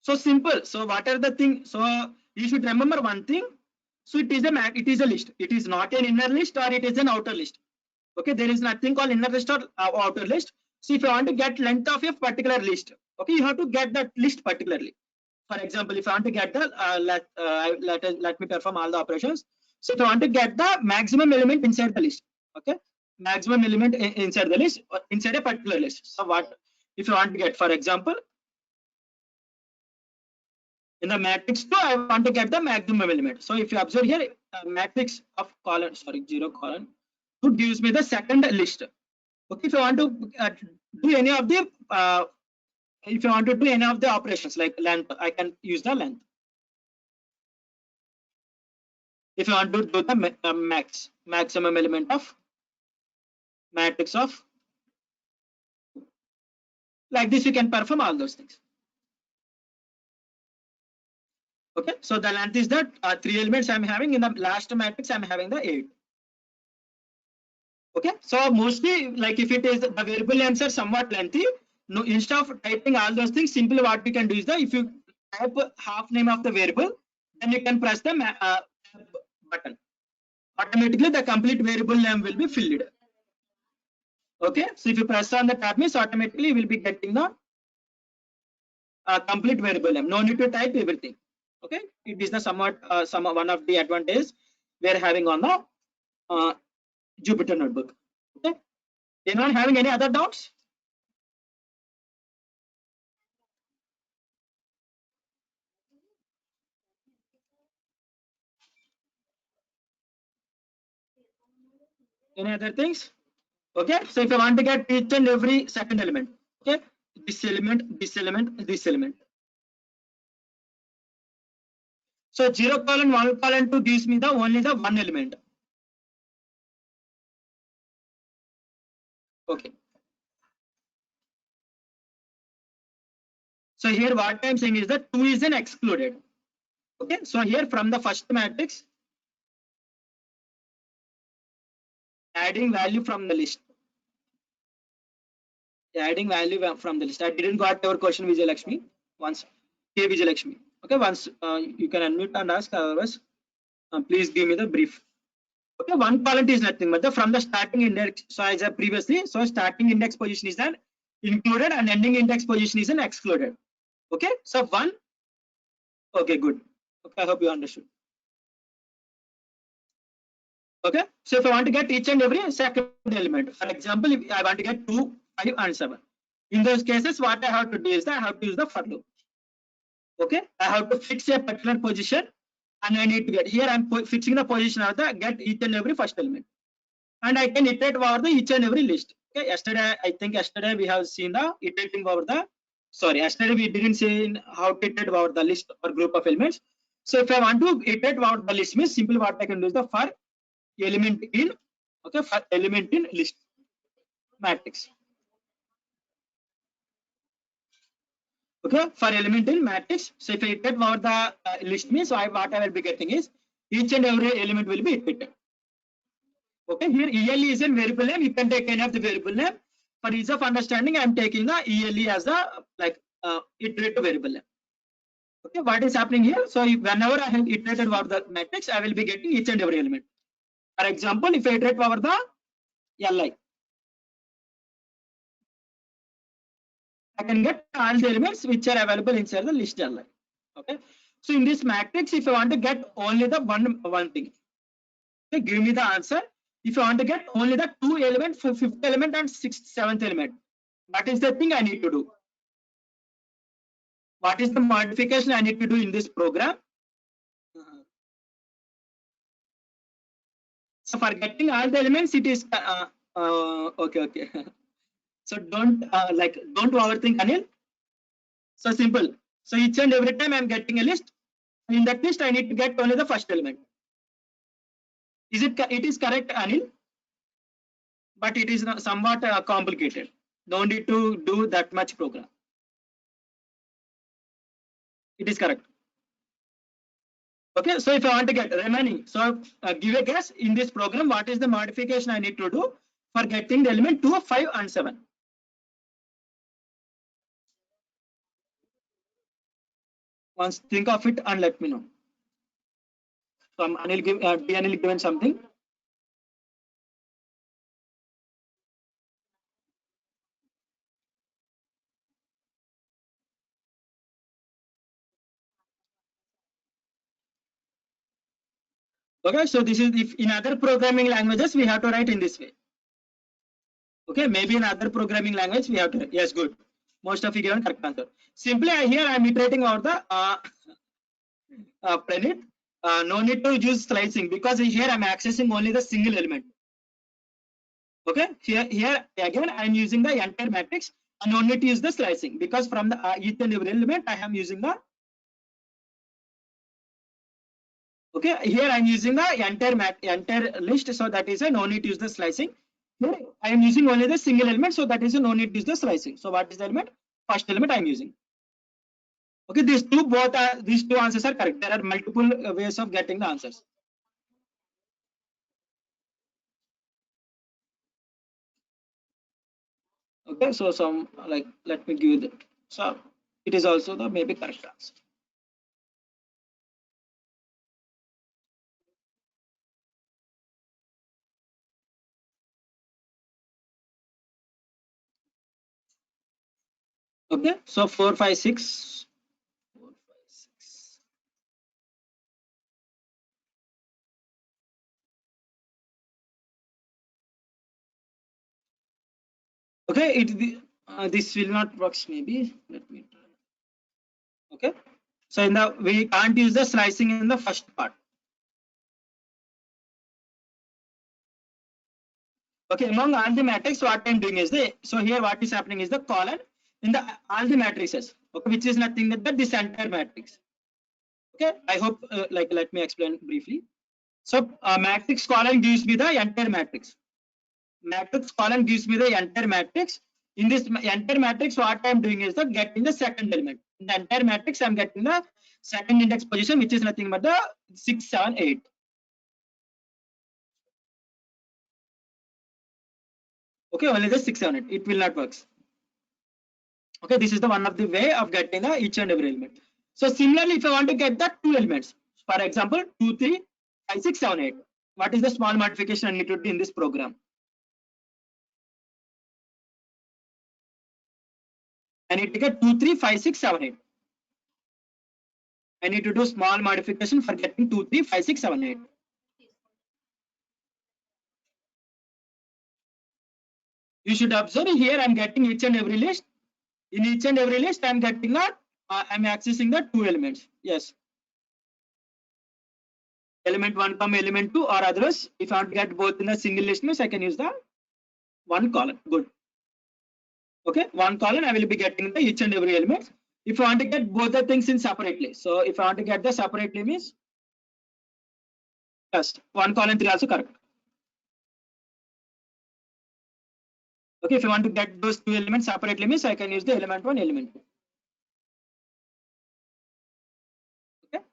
So simple. So what are the things? So you should remember one thing. So it is a list. It is not an inner list or it is an outer list. Okay, there is nothing called inner list or outer list. So if you want to get length of a particular list, okay, you have to get that list particularly. For example, if I want to get the let me perform all the operations. So if I want to get the maximum element inside the list, okay, maximum element inside the list, inside a particular list. So what if you want to get, for example, in the matrix 2, I want to get the maximum element. So if you observe here, matrix of 0 colon 2 gives me the second list. Okay, if you want to do any of the if you want to do any of the operations like length, I can use the length. If you want to do the maximum element of matrix of, like this, you can perform all those things. Okay, so the length is that 3 elements I'm having. In the last matrix, I'm having the 8. Okay, so mostly like if it is the variable names are somewhat lengthy, no, instead of typing all those things, simply what we can do is that if you type half name of the variable, then you can press the button. Automatically the complete variable name will be filled. Okay, so if you press on the tab, means automatically you will be getting the complete variable name. No need to type everything. Okay, it is the somewhat one of the advantages we are having on the Jupyter Notebook. Okay, anyone having any other doubts? Any other things? Okay, so if you want to get each and every second element, okay, this element, this element, this element. So 0 colon 1 colon 2 gives me the only the one element. Okay. So here what I'm saying is that 2 is an excluded. Okay, so here from the first matrix, adding value from the list. Adding value from the list. I didn't got your question, Vijay Lakshmi. Once, okay, Vijay Lakshmi. Okay, once you can unmute and ask. Otherwise, please give me the brief. Okay, 1 column is nothing but from the starting index. So as I previously, so starting index position is an included and ending index position is an excluded. Okay, so 1. Okay, good. Okay, I hope you understood. Okay, so if I want to get each and every second element, for example, if I want to get 2, 5, and 7. In those cases, what I have to do is that I have to use the for loop. Okay, I have to fix a particular position, and I need to get here. I'm fixing the position of the get each and every first element, and I can iterate over the each and every list. Okay, yesterday I think we have seen the iterating over the sorry, yesterday we didn't say in how to iterate about the list or group of elements. So if I want to iterate about the list means simply what I can do is the for element in, okay, for element in list matrix. Okay, for element in matrix. So if I iterate about the list means what I will be getting is each and every element will be iterated. Okay, here ELE is a variable name. You can take any of the variable name. For ease of understanding, I am taking the ELE as a like iterative variable name. Okay, what is happening here? So whenever I have iterated over the matrix, I will be getting each and every element. For example, if I iterate over the LI, I can get all the elements which are available inside the list LI. Okay, so in this matrix, if I want to get only the one thing, okay, give me the answer. If I want to get only the two elements, fifth element and sixth, seventh element, what is the thing I need to do? What is the modification I need to do in this program? So for getting all the elements, it is okay. So don't overthink, Anil. So simple. So each and every time I'm getting a list, in that list I need to get only the first element. Is it? It is correct, Anil, but it is somewhat complicated. No need to do that much program. It is correct. Okay, so if I want to get remaining, so give a guess in this program, what is the modification I need to do for getting the element 2, 5 and 7? Once think of it and let me know. So Anil Anil given something. Okay, so this is if in other programming languages we have to write in this way. Okay, maybe in other programming language we have to. Yes, good. Most of you given correct answer. Simply here I am iterating out the Pranit. No need to use slicing because here I am accessing only the single element. Okay, here again I am using the entire matrix and no need to use the slicing because from the each and every element I am using the. Okay, here I am using the entire list, so that is a no need to use the slicing. Here I am using only the single element, so that is a no need to use the slicing. So what is the element? First element I am using. Okay, these two answers are correct. There are multiple ways of getting the answers. Okay, so some like let me give you the, so it is also the maybe correct answer. Okay, so 4, 5, 6. 4, 5, 6. Okay, this will not works maybe. Let me try. Okay, so in the we can't use the slicing in the first part. Okay, among all the matrix, what I'm doing is so here what is happening is the column in the all the matrices, okay, which is nothing but this entire matrix. Okay, I hope like let me explain briefly. So matrix column gives me the entire matrix. Matrix column gives me the entire matrix. In this entire matrix, what I'm doing is the getting the second element. In the entire matrix, I'm getting the second index position, which is nothing but the 6, 7, 8. Okay, only the 6, 7, 8. It will not work. Okay, this is the one of the way of getting the each and every element. So similarly, if I want to get the two elements, for example, 2, 3, 5, 6, 7, 8. What is the small modification I need to do in this program? I need to get 2, 3, 5, 6, 7, 8. I need to do small modification for getting 2, 3, 5, 6, 7, 8. You should observe here I'm getting each and every list. In each and every list, I'm getting that I'm accessing the two elements. Yes. Element 1 come element 2, or otherwise, if I want to get both in a single list, means I can use the one column. Good. Okay, one column I will be getting the each and every element. If I want to get both the things in separately, so if I want to get the separately means just 1 column 3 also correct. Okay, if I want to get those two elements separately means I can use the element 1, element 2. Okay,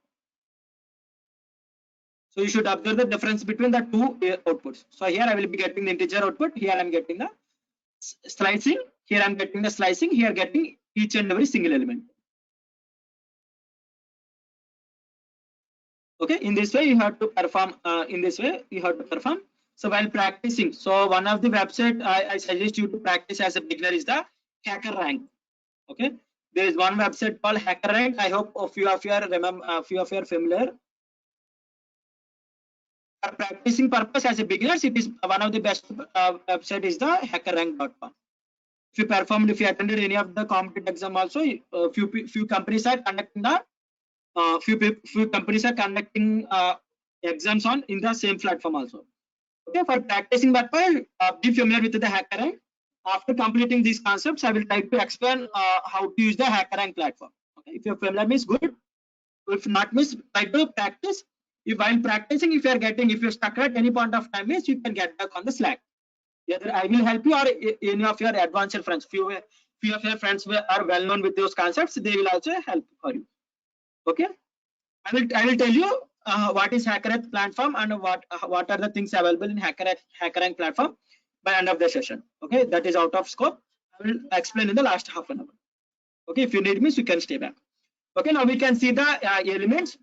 so you should observe the difference between the two outputs. So here I will be getting the integer output, here I'm getting the slicing, here I'm getting the slicing, here getting each and every single element. Okay, in this way you have to perform, so while practicing, so one of the website I suggest you to practice as a beginner is the HackerRank. Okay, there is one website called HackerRank. I hope a few of you are familiar. For practicing purpose as a beginners, it is one of the best website is the hackerrank.com. If you attended any of the competitive exam also, few companies are conducting the few companies are conducting exams on in the same platform also. Okay, for practicing purpose, be familiar with the HackerRank. After completing these concepts, I will try to explain how to use the HackerRank platform. Okay, if you're familiar, means good. If not, means try to practice. If while practicing, if you're stuck at any point of time, means you can get back on the Slack. Either I will help you or any of your advanced friends. Few of your friends are well known with those concepts. They will also help for you. Okay, I will tell you what is HackerRank platform and what are the things available in HackerRank platform by end of the session. Okay, that is out of scope. I will explain in the last half an hour. Okay, if you need me, so you can stay back. Okay, now we can see the elements.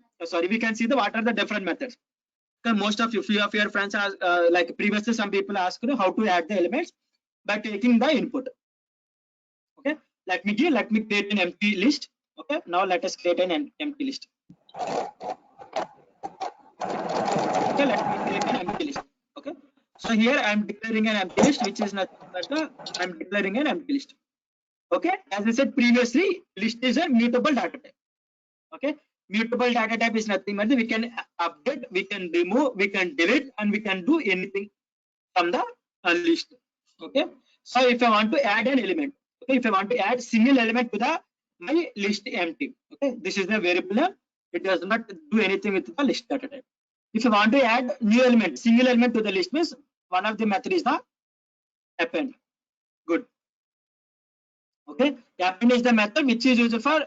We can see the what are the different methods. Okay, most of you, few of your friends are like previously some people asked you how to add the elements by taking the input. Okay, let me create an empty list. Okay, now let us create an empty list. Okay, let me create an empty list. Okay, so here I am declaring an empty list, which is nothing but I am declaring an empty list. Okay, as I said previously, list is a mutable data type. Okay, mutable data type is nothing but we can update, we can remove, we can delete, and we can do anything from the list. Okay, so if I want to add an element, okay, if I want to add single element to the my list empty, okay, this is the variable name. It does not do anything with the list data type. If you want to add new element, single element to the list, means one of the method is the append. Good. Okay, append is the method which is used for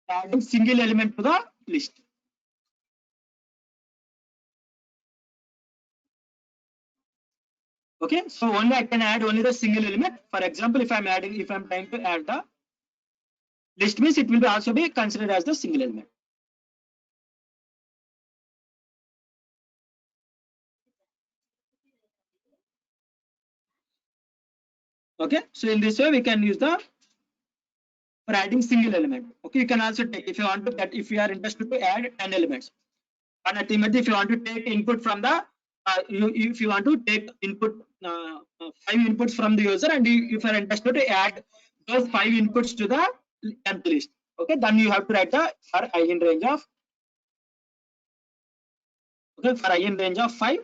adding single element to the list. Okay, so only I can add only the single element. For example, if I'm trying to add the list, means it will also be considered as the single element. Okay, so in this way we can use the for adding single element. Okay, you can also take if you want to that if you are interested to add 10 elements. And ultimately, if you want to take input from the if you want to take input 5 inputs from the user, and if you are interested to add those 5 inputs to the empty list, okay, then you have to write the for I in range of for I in range of 5,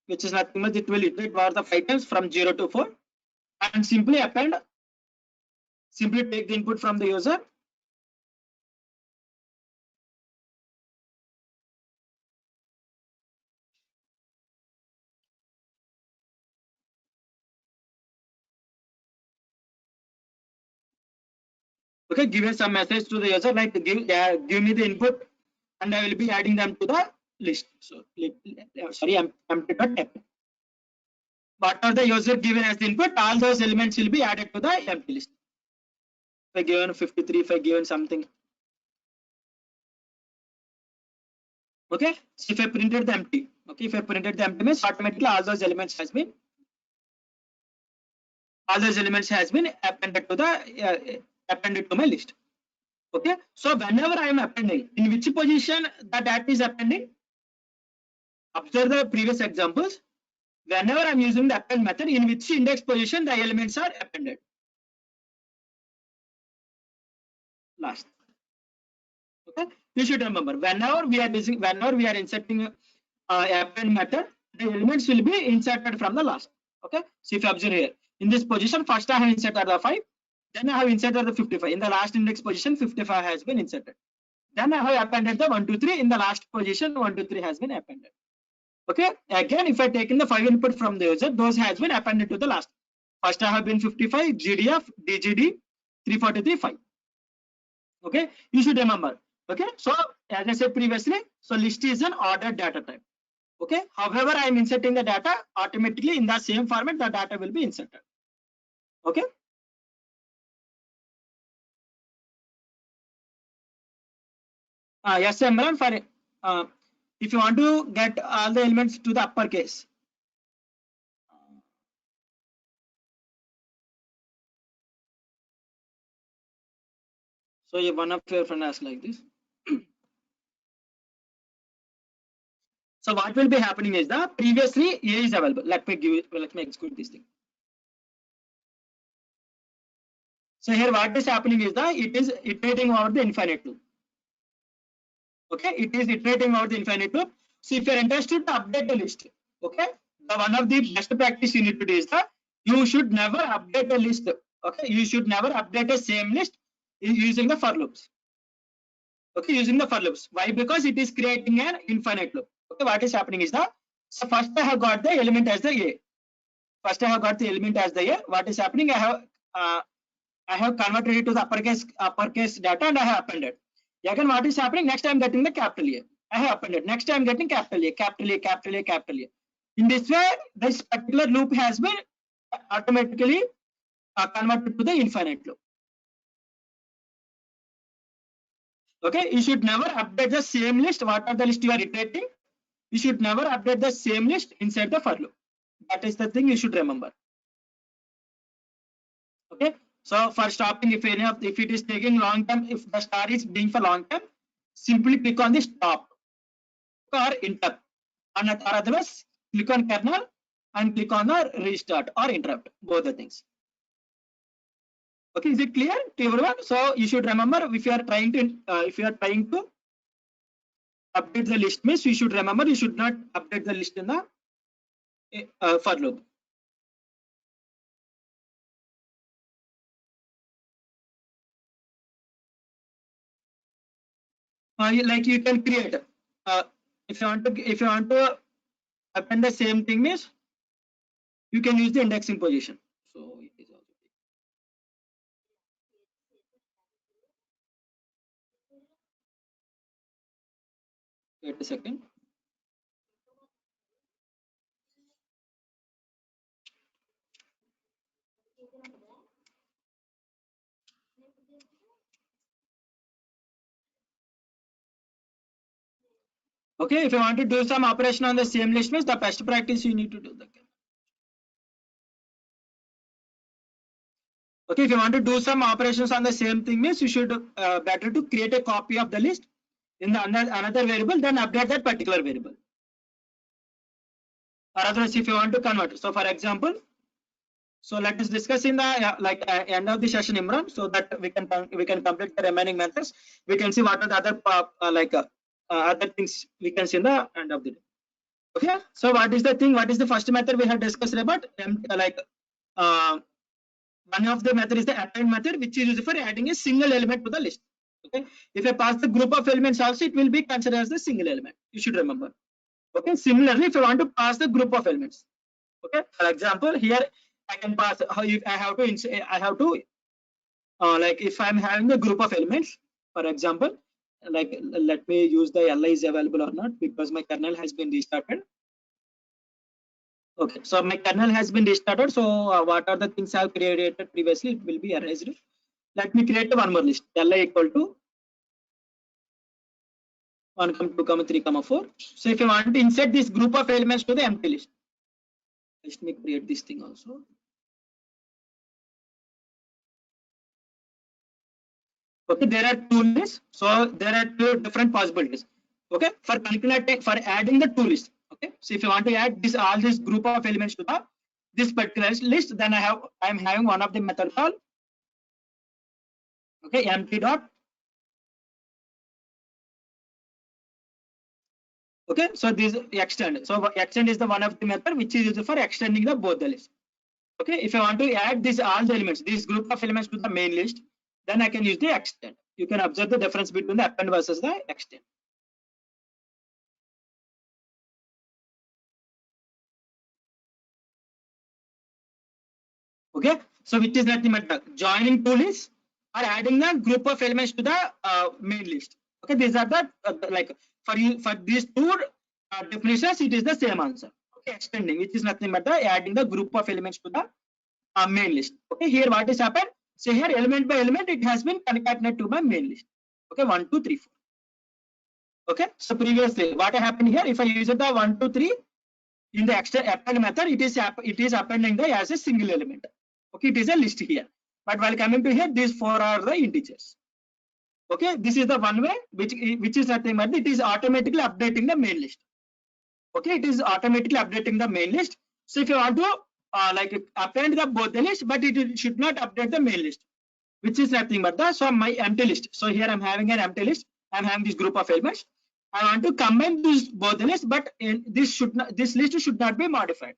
which is nothing but it will iterate over the 5 times from 0 to 4, and simply append. Simply take the input from the user. Okay, give some message to the user like give me the input, and I will be adding them to the list. So sorry, empty dot append. What are the user given as the input? All those elements will be added to the empty list. If I given 53, if I given something. Okay, so if I printed the empty, okay, if I printed the empty means automatically all those elements has been appended to the appended to my list. Okay, so whenever I am appending, in which position that is appending? Observe the previous examples. Whenever I am using the append method, in which index position the elements are appended? Last. Okay, you should remember whenever we are inserting append method, the elements will be inserted from the last. Okay, so if you observe here, In this position, first I have inserted the 5, then I have inserted the 55. In the last index position, 55 has been inserted. Then I have appended the 1, 2, 3. In the last position, 1, 2, 3 has been appended. Okay. Again, if I take in the 5 input from the user, those has been appended to the last. First I have been 55, GDF, DGD, 343, 5. Okay. You should remember. Okay. So as I said previously, so list is an ordered data type. Okay. However, I am inserting the data automatically in the same format, the data will be inserted. Okay. Yes, Imran, for if you want to get all the elements to the uppercase. So one of your friend asked like this. So what will be happening is the previously A is available. Let me execute this thing. So here what is happening is that it is iterating over the infinite loop. Okay, it is iterating over the infinite loop. So if you are interested to update the list, okay, the one of the best practice you need to do is that you should never update a list. Okay, you should never update the same list using the for loops. Okay, using the for loops. Why? Because it is creating an infinite loop. Okay, what is happening is that so first I have got the element as the A. First I have got the element as the A. What is happening? I have converted it to the uppercase data and I have appended. Again, what is happening? Next I am getting the capital A. I have appended. Next I am getting capital A, capital A, capital A, capital A. In this way, this particular loop has been automatically converted to the infinite loop. Okay, you should never update the same list. What are the list you are iterating? You should never update the same list inside the for loop. That is the thing you should remember. Okay, so for stopping, if it is taking long time, if the star is being for long time, simply click on the stop or interrupt, or otherwise click on kernel and click on the restart or interrupt, both the things. Okay, is it clear to everyone? So you should remember if you are trying to update the list means you should remember you should not update the list in the for loop. Like you can create if you want to append the same thing means you can use the indexing position. So it is also wait a second. Okay, if you want to do some operation on the same list means the best practice you need to do that. Okay, if you want to do some operations on the same thing means you should better to create a copy of the list in the another variable, then update that particular variable. Or otherwise, if you want to convert, so for example, so let us discuss in the end of the session, Imran, so that we can complete the remaining methods. We can see what are the other other things we can see in the end of the day. Okay, so what is the thing? What is the first method we have discussed about? One of the method is the append method, which is used for adding a single element to the list. Okay, if I pass the group of elements also, it will be considered as the single element. You should remember. Okay, similarly, if I want to pass the group of elements, okay, for example, here I can pass how I have to like if I'm having a group of elements, for example, like let me use the li is available or not because my kernel has been restarted. Okay, so my kernel has been restarted. So what are the things I have created previously? It will be erased. Let me create one more list. Li equal to 1, 2, 3, 4. So if you want to insert this group of elements to the empty list, let me create this thing also. Okay, there are two lists. So there are two different possibilities. Okay, for adding the two lists. Okay, so if you want to add all this group of elements to this particular list, then I'm having one of the method called empty dot. Okay, so this extend. So extend is the one of the method which is used for extending the both the list. Okay, if I want to add this all the elements, this group of elements to the main list, then I can use the extend. You can observe the difference between the append versus the extend. Okay, so which is nothing but joining two lists or adding the group of elements to the main list. Okay, these are the like for you for these two definitions, it is the same answer. Okay, extending, which is nothing but the adding the group of elements to the main list. Okay, here what is happened? So here element by element, it has been concatenated to my main list. Okay, 1, 2, 3, 4. Okay, so previously what happened here? If I use the 1, 2, 3 in the append method, it is appending the as a single element. Okay, it is a list here. But while coming to here, these 4 are the integers. Okay, this is the one way which is nothing but it is automatically updating the main list. Okay, it is automatically updating the main list. So if you want to like append the both the list, but it should not update the main list, which is nothing but the so my empty list. So here I'm having an empty list. I'm having this group of elements. I want to combine these both the lists, but this list should not be modified.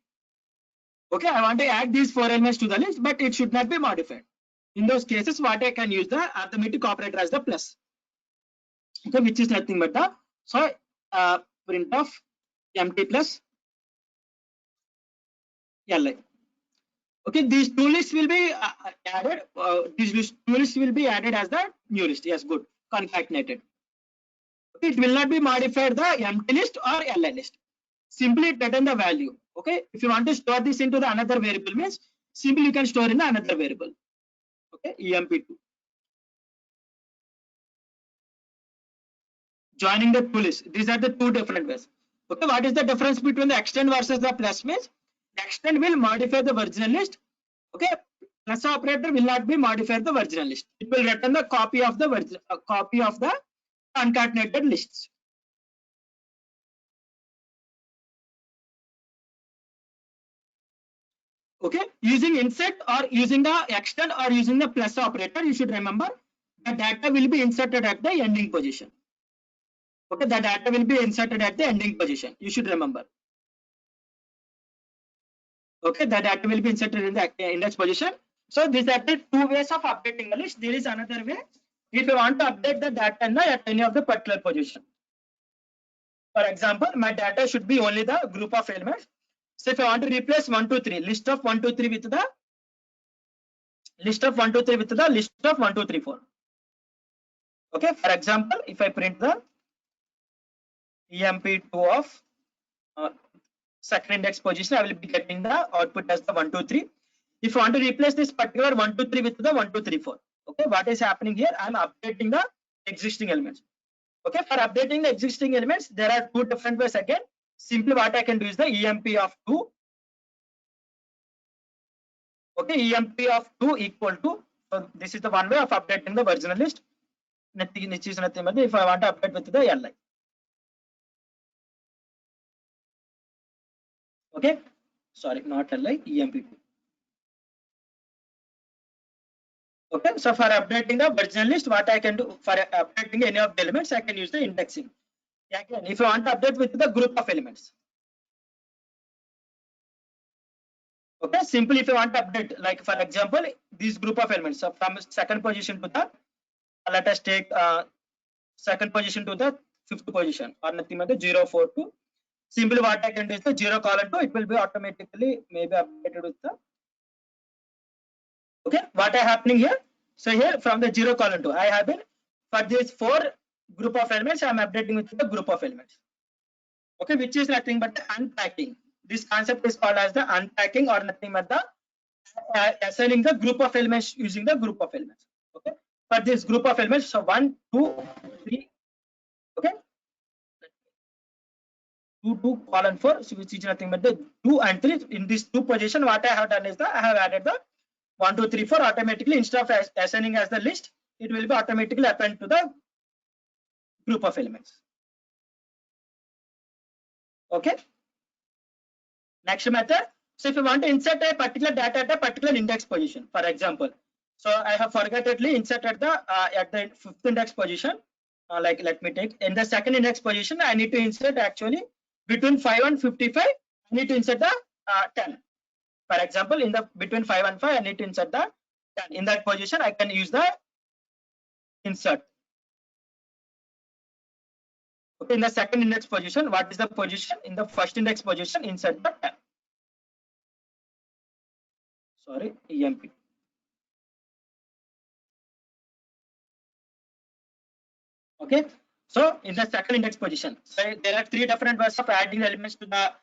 Okay, I want to add these 4 elements to the list, but it should not be modified. In those cases, what I can use the arithmetic operator as the plus. Okay, which is nothing but the so print of empty plus li. Okay, these two lists will be added. These two lists will be added as the new list. Yes, good, concatenated. Okay, it will not be modified the empty list or li list. Simply return the value. Okay, if you want to store this into the another variable, means simply you can store in the another variable. Okay, emp2. Joining the two lists. These are the two different ways. Okay, what is the difference between the extend versus the plus means? The extend will modify the original list. Okay, plus operator will not be modify the original list. It will return the copy of the concatenated lists. Okay, using insert or using the extend or using the plus operator, you should remember the data will be inserted at the ending position. Okay, the data will be inserted at the ending position. You should remember. Okay, the data will be inserted in the index position. So these are the two ways of updating the list. There is another way. If you want to update the data at any of the particular position. For example, my data should be only the group of elements. So if I want to replace 1, 2, 3, list of 1, 2, 3 with the list of 1, 2, 3 with the list of 1, 2, 3, 4. Okay, for example, if I print the emp2 of second index position, I will be getting the output as the 1, 2, 3. If you want to replace this particular 1, 2, 3 with the 1, 2, 3, 4. Okay, what is happening here? I am updating the existing elements. Okay, for updating the existing elements, there are two different ways again. Simply what I can do is the emp of 2. Okay, emp of 2 equal to, so this is the one way of updating the original list. Nothing, which is nothing but if I want to update with the li. Okay, sorry, not li, emp2. Okay, so for updating the original list, what I can do for updating any of the elements, I can use the indexing. Again, if you want to update with the group of elements. Okay, simply if you want to update, like for example, this group of elements, so from second position to the, let us take second position to the fifth position, or nothing but the 0, 4 to. Simply what I can do is the 0 colon 2, it will be automatically maybe updated with the. Okay, what is happening here? So here from the 0 colon 2, I have been for these 4 group of elements, I am updating with the group of elements. Okay, which is nothing but the unpacking. This concept is called as the unpacking, or nothing but the assigning the group of elements using the group of elements. Okay, for this group of elements, so 1, 2, 3. Okay, 2, 2 colon 4, so which is nothing but the 2 and 3. In this 2 position, what I have done is I have added the 1, 2, 3, 4 automatically. Instead of assigning as the list, it will be automatically append to the group of elements. Okay, next method. So if you want to insert a particular data at a particular index position, for example, so I have forgottedly inserted the at the 5th index position. Like let me take in the second index position, I need to insert actually between 5 and 55. I need to insert the 10. For example, in the between 5 and 5, I need to insert the 10. In that position, I can use the insert. Okay, in the second index position, what is the position? In the first index position, insert the 10. Sorry, EMP. Okay, so in the second index position, so there are three different ways of adding elements to the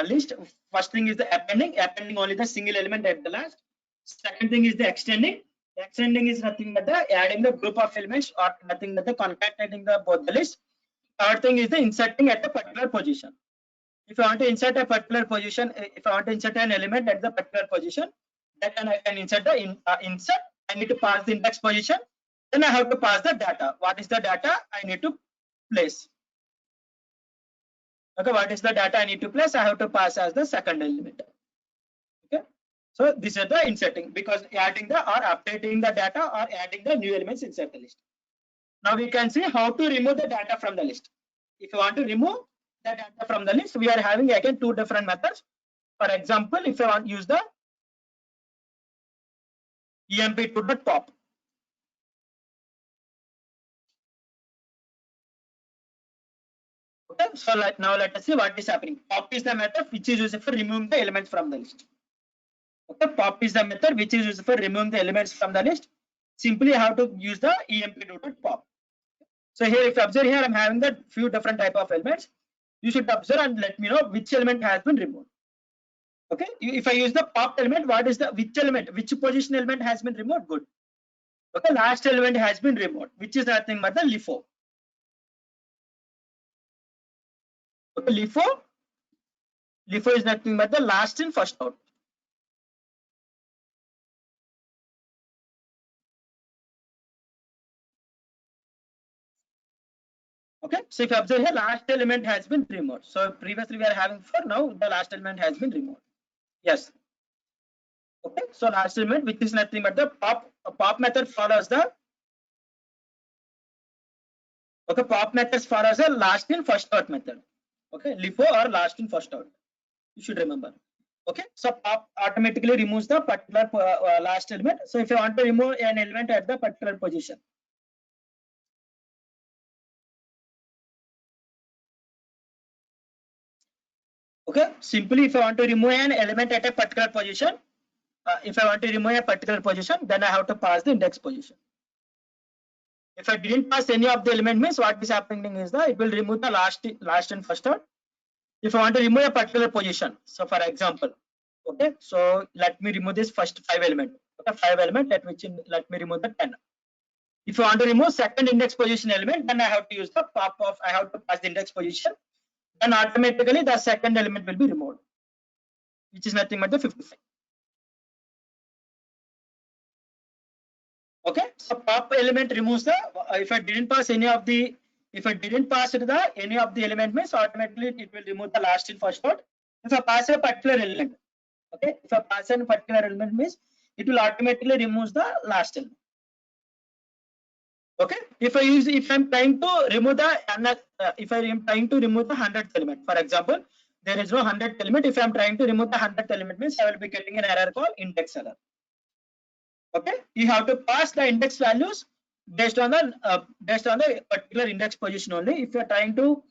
list. First thing is the appending only the single element at the last. Second thing is the extending. Extending is nothing but the adding the group of elements or nothing but the concatenating the both the list. Third thing is the inserting at a particular position. If I want to insert a particular position, if I want to insert an element at the particular position, then I can insert the insert. I need to pass the index position. Then I have to pass the data. What is the data I need to place? Okay, what is the data I need to place? I have to pass as the second element. Okay, so this is the inserting, because adding the or updating the data or adding the new elements inside the list. Now we can see how to remove the data from the list. If you want to remove the data from the list, we are having again two different methods. For example, if I want to use the emp2.pop. Okay, so now let us see what is happening. Pop is the method which is used for removing the elements from the list. Okay, pop is the method which is used for removing the elements from the list. Simply how to use the emp2.pop. So here, if you observe here, I'm having the few different type of elements. You should observe and let me know which element has been removed. Okay, if I use the pop element, what is the which element, which position element has been removed? Good. Okay, last element has been removed, which is nothing but the LIFO. Okay, LIFO is nothing but the last in first out. Okay, so if you observe here, last element has been removed. So previously we are having 4, now the last element has been removed. Yes. Okay, so last element, which is nothing but the pop method follows the pop methods follows the last in first out method. Okay, LIFO or last in first out. You should remember. Okay, so pop automatically removes the particular last element. So if you want to remove an element at the particular position, okay, simply if I want to remove an element at a particular position, if I want to remove a particular position, then I have to pass the index position. If I didn't pass any of the element, means what is happening is that it will remove the last and first out. If I want to remove a particular position, so for example, okay, so let me remove this first 5 element. Okay, 5 element, let me remove the 10. If I want to remove second index position element, then I have to use the pop of, I have to pass the index position, then automatically the second element will be removed, which is nothing but the 55. Okay, so pop element removes the, if I didn't pass any of the, if I didn't pass it the any of the element, means automatically it will remove the last in first out. If I pass a particular element, okay, if I pass a particular element, means it will automatically remove the last element. Okay, if I'm trying to remove the if I am trying to remove the 100th element, for example, there is no 100th element. If I'm trying to remove the 100th element, means I will be getting an error called index error. Okay, you have to pass the index values based on the particular index position only. If you are trying to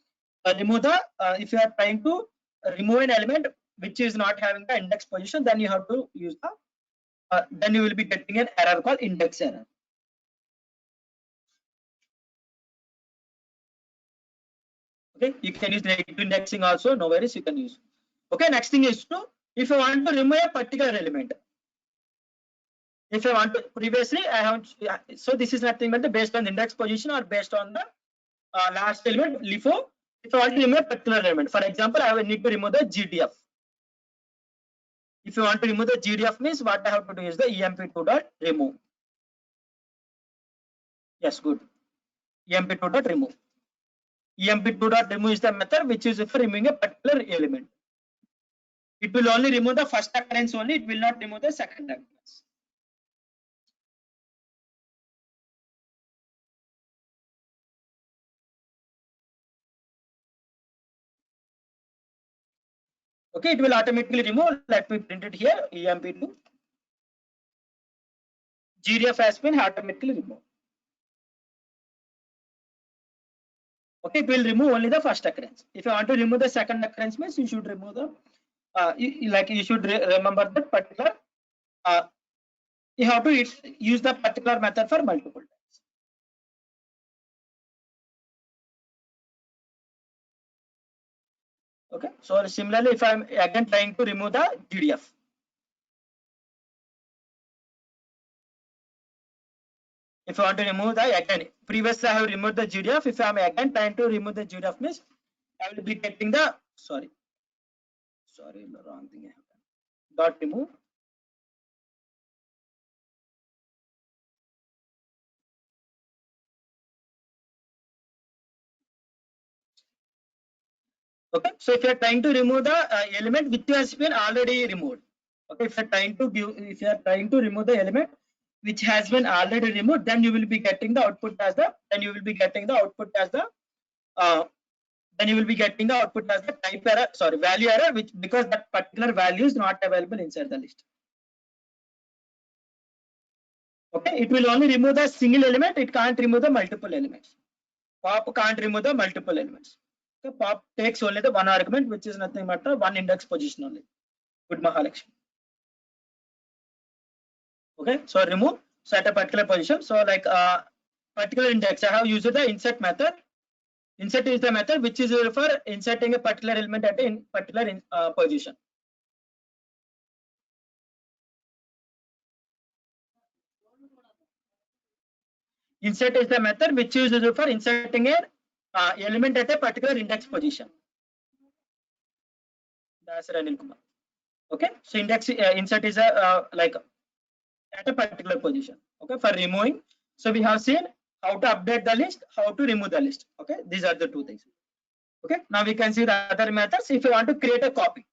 remove the if you are trying to remove an element which is not having the index position, then you have to use the then you will be getting an error called index error. Okay, you can use negative indexing also, no worries, you can use. Okay, next thing is to, if I want to remove a particular element, if I want to, previously I have, so this is nothing but the based on the index position or based on the last element LIFO. If I want to remove a particular element, for example, I will need to remove the GDF. If you want to remove the GDF, means what I have to do is the emp2.remove. Yes, good. emp2.remove. emp2.remove is the method which is for removing a particular element. It will only remove the first occurrence only, it will not remove the second occurrence. Okay, it will automatically remove. Let me print it here. EMP2 GDF has been automatically removed. Okay, it will remove only the first occurrence. If you want to remove the second occurrence, means you should remove the you should remember that particular. You have to use the particular method for multiple times. Okay, so similarly, if I'm again trying to remove the GDF, if I want to remove the again, previously I have removed the GDF. If I'm again trying to remove the GDF, means I will be getting the sorry, wrong thing I have done. Dot remove. Okay, so if you are trying to remove the element which has been already removed, okay, if you are trying to remove the element which has been already removed, then you will be getting the output as the uh, type error, sorry, value error, which because that particular value is not available inside the list. Okay, it will only remove the single element, it can't remove the multiple elements. Pop can't remove the multiple elements. Okay, pop takes only the one argument, which is nothing but one index position only. Good Mahalakshmi. Okay, so remove, so at a particular position, so like particular index, I have used the insert method. Insert is the method which is for inserting a particular element at a particular position. Insert is the method which is used for inserting a element at a particular index position. That's Ranil Kumar. Okay, so index insert is a like at a particular position. Okay, for removing, so we have seen how to update the list, how to remove the list. Okay, these are the two things. Okay, now we can see the other methods. If you want to create a copy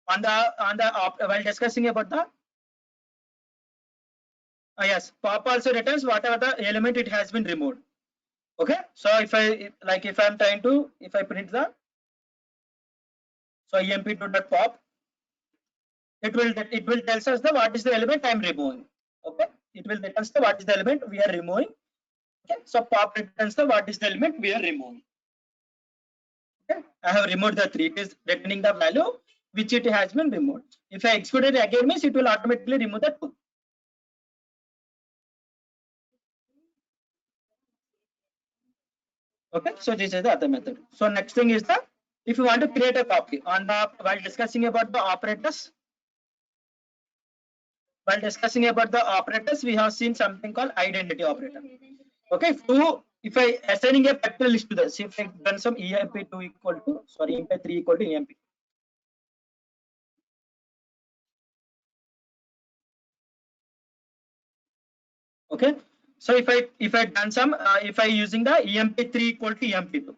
while discussing about the yes, pop also returns whatever the element it has been removed. Okay, so if I'm trying to print the so emp2.pop, it will tells us the what is the element I'm removing. Okay, it will returns the what is the element we are removing. Okay, so pop returns the what is the element we are removing. Okay, I have removed the 3. It is returning the value which it has been removed. If I execute it again, means it will automatically remove the 2. Okay, so this is the other method. So next thing is the if you want to create a copy on the while discussing about the operators. While discussing about the operators, we have seen something called identity operator. Okay, if I assigning a particular list to this, if I done some emp2 equal to emp3 equal to emp. Okay, so if I done some if I using the emp3 equal to emp2.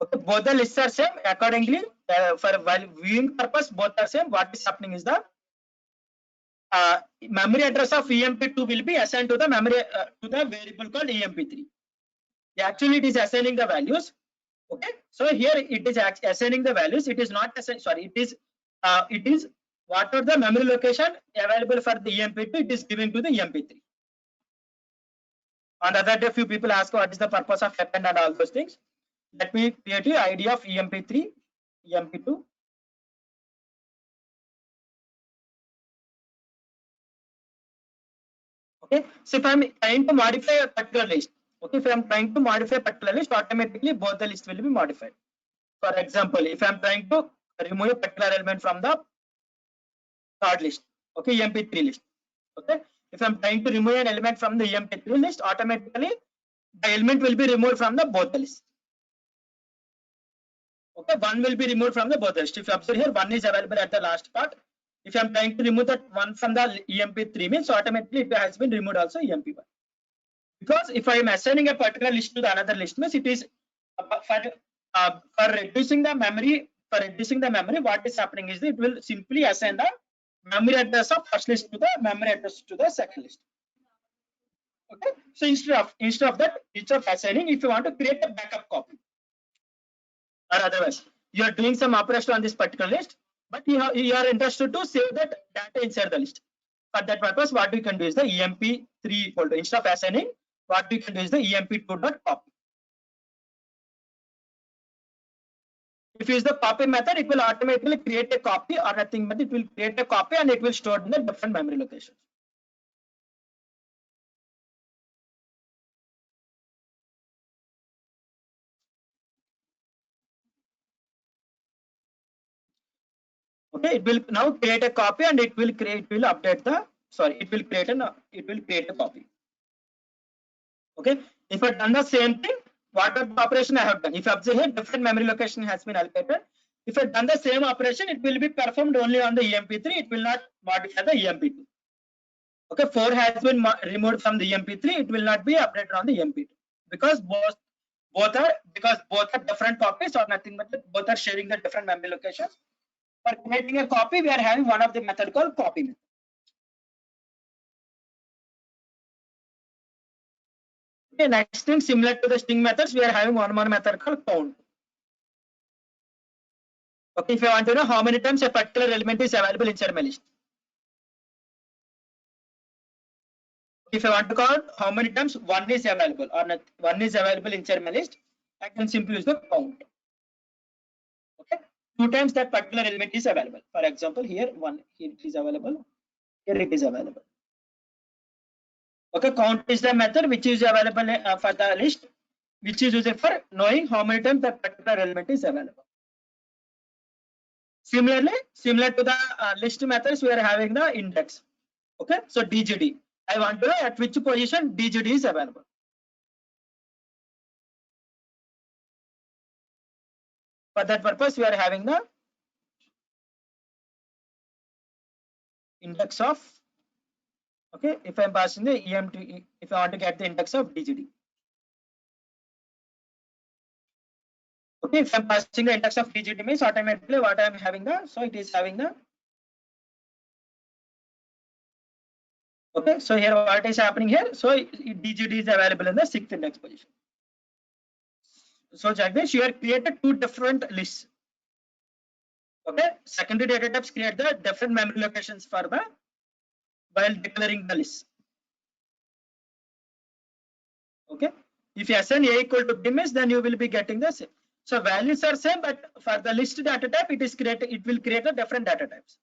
Okay, both the lists are same accordingly for while viewing purpose both are same. What is happening is the memory address of emp2 will be assigned to the memory to the variable called emp3. Actually, it is assigning the values. Okay, so here it is assigning the values. It is not it is what are the memory location available for the emp2, it is giving to the emp3. On the other day, few people ask what is the purpose of append and all those things. Let me create an ID of emp3, emp2. Okay, so if I'm trying to modify a particular list, okay, if I'm trying to modify a particular list, automatically both the lists will be modified. For example, if I'm trying to remove a particular element from the third list, okay, emp3 list. Okay, if I'm trying to remove an element from the emp3 list, automatically the element will be removed from the both the list. Okay, one will be removed from the both the list. If you observe here, one is available at the last part. If I'm trying to remove that one from the emp3 means automatically it has been removed also emp1. Because if I am assigning a particular list to the another list means it is for reducing the memory. For reducing the memory, what is happening is it will simply assign the memory address of first list to the memory address to the second list. Okay, so instead of that, instead of assigning, if you want to create a backup copy or otherwise, you are doing some operation on this particular list, but you are interested to save that data inside the list. For that purpose, what we can do is the emp3 equal to, instead of assigning, what we can do is the emp2 dot copy. If you use the copy method, it will automatically create a copy or nothing, but it will create a copy and it will store in the different memory locations. Okay, it will now create a copy and it will update the, sorry, it will create a copy. Okay, if I've done the same thing, what are the operation I have done? If you observe here, different memory location has been allocated. If I've done the same operation, it will be performed only on the emp3, it will not modify the emp2. Okay, 4 has been removed from the emp3, it will not be updated on the emp2 because both are different copies or nothing but both are sharing the different memory locations. For creating a copy, we are having one of the method called copy method. Okay, next thing, similar to the string methods, we are having one more method called count. Okay, if you want to know how many times a particular element is available inside my list. If I want to count how many times one is available or not, one is available inside my list, I can simply use the count. Okay, 2 times that particular element is available. For example, here it is available, here it is available. Okay, count is the method which is available for the list, which is used for knowing how many times that particular element is available. Similarly, similar to the list methods, we are having the index. Okay, so DGD. I want to know at which position DGD is available. For that purpose, we are having the index of. Okay, if I am passing the EMT, if I want to get the index of DGD. Okay, if I am passing the index of DGD means automatically what I am having the, so it is having the. Okay, so here what is happening here? So DGD is available in the 6th index position. So Jagdish, you have created 2 different lists. Okay, secondary data types create the different memory locations for the while declaring the list. Okay, if you assign a equal to b means then you will be getting the same. So values are same, but for the list data type, it will create a different data types.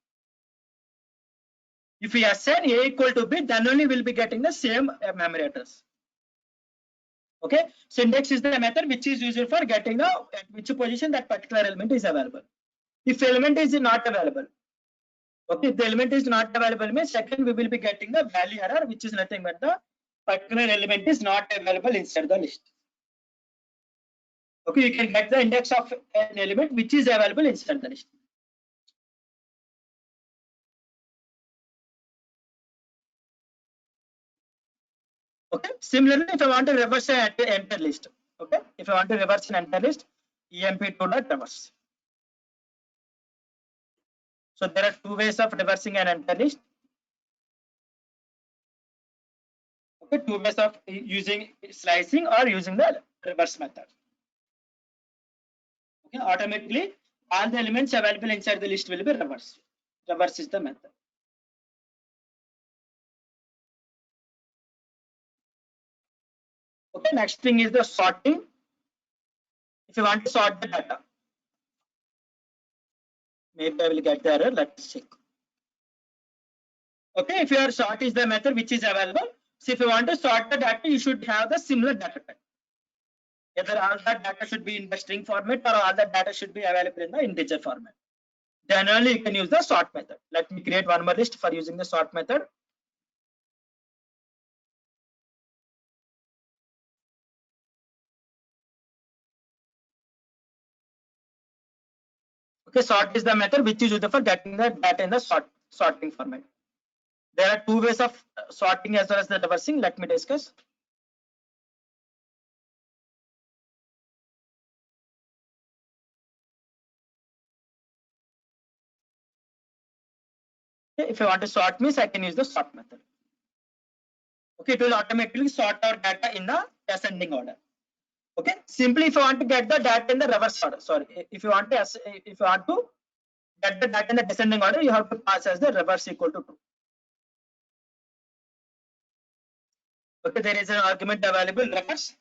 If we assign a equal to b, then only we'll be getting the same memory address. Okay, so index is the method which is used for getting the at which position that particular element is available. If element is not available, okay, if the element is not available means second we will be getting the value error, which is nothing but the particular element is not available inside the list. Okay, you can get the index of an element which is available inside the list. Okay, similarly, if I want to reverse an entire list, okay, if I want to reverse an entire list, emp2.reverse. So there are 2 ways of reversing an entire list. Okay, 2 ways of using slicing or using the reverse method. Okay, automatically all the elements available inside the list will be reversed. Reverse is the method. Okay, next thing is the sorting. If you want to sort the data, maybe I will get the error. Let's check. Okay, if your sort is the method which is available, so if you want to sort the data, you should have the similar data type. Either all that data should be in the string format or all that data should be available in the integer format. Then only you can use the sort method. Let me create one more list for using the sort method. Okay, sort is the method which is used for getting the data in the sorting format. There are 2 ways of sorting as well as the reversing. Let me discuss. Okay, if I want to sort means I can use the sort method. Okay, it will automatically sort our data in the ascending order. Okay, simply if you want to get the data in the reverse order, sorry, if you want to get the data in the descending order, you have to pass as the reverse equal to true. Okay, there is an argument available, reverse.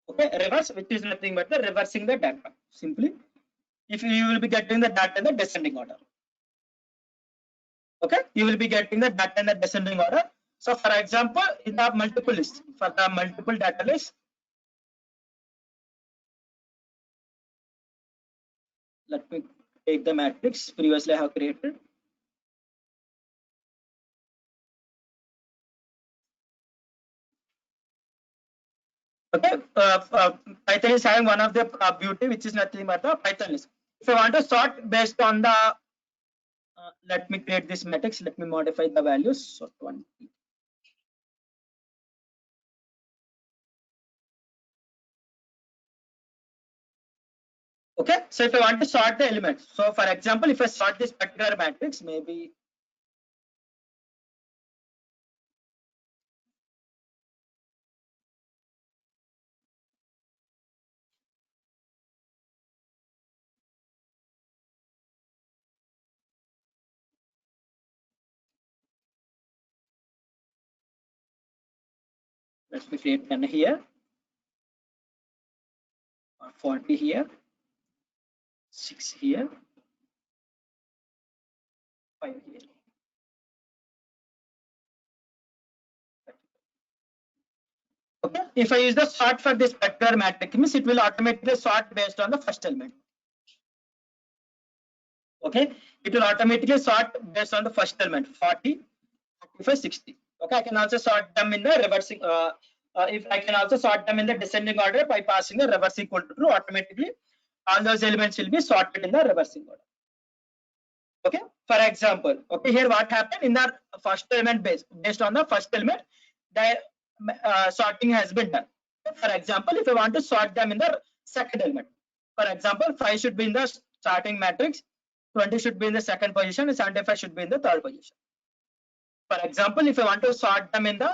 Okay, reverse, which is nothing but the reversing the data. Simply, if you will be getting the data in the descending order. Okay, you will be getting the data in the descending order. So, for example, in the multiple list, for the multiple data list, let me take the matrix previously I have created. Okay, Python is having one of the beauty, which is nothing but the Python list. If I want to sort based on the, let me create this matrix. Let me modify the values. So 20. Okay, so if I want to sort the elements, so for example, if I sort this particular matrix, maybe let me create 10 here, or 40 here, 6 here, 5 here. Okay, if I use the sort for this particular matrix, means it will automatically sort based on the first element. Okay, it will automatically sort based on the first element, 40, 45, 60. Okay, I can also sort them in the reversing. If I can also sort them in the descending order by passing the reverse equal to true, automatically all those elements will be sorted in the reversing order. Okay, for example, okay, here what happened in the first element based on the first element, the sorting has been done. For example, if I want to sort them in the second element, for example, 5 should be in the starting matrix, 20 should be in the second position, and 75 should be in the third position. For example, if I want to sort them in the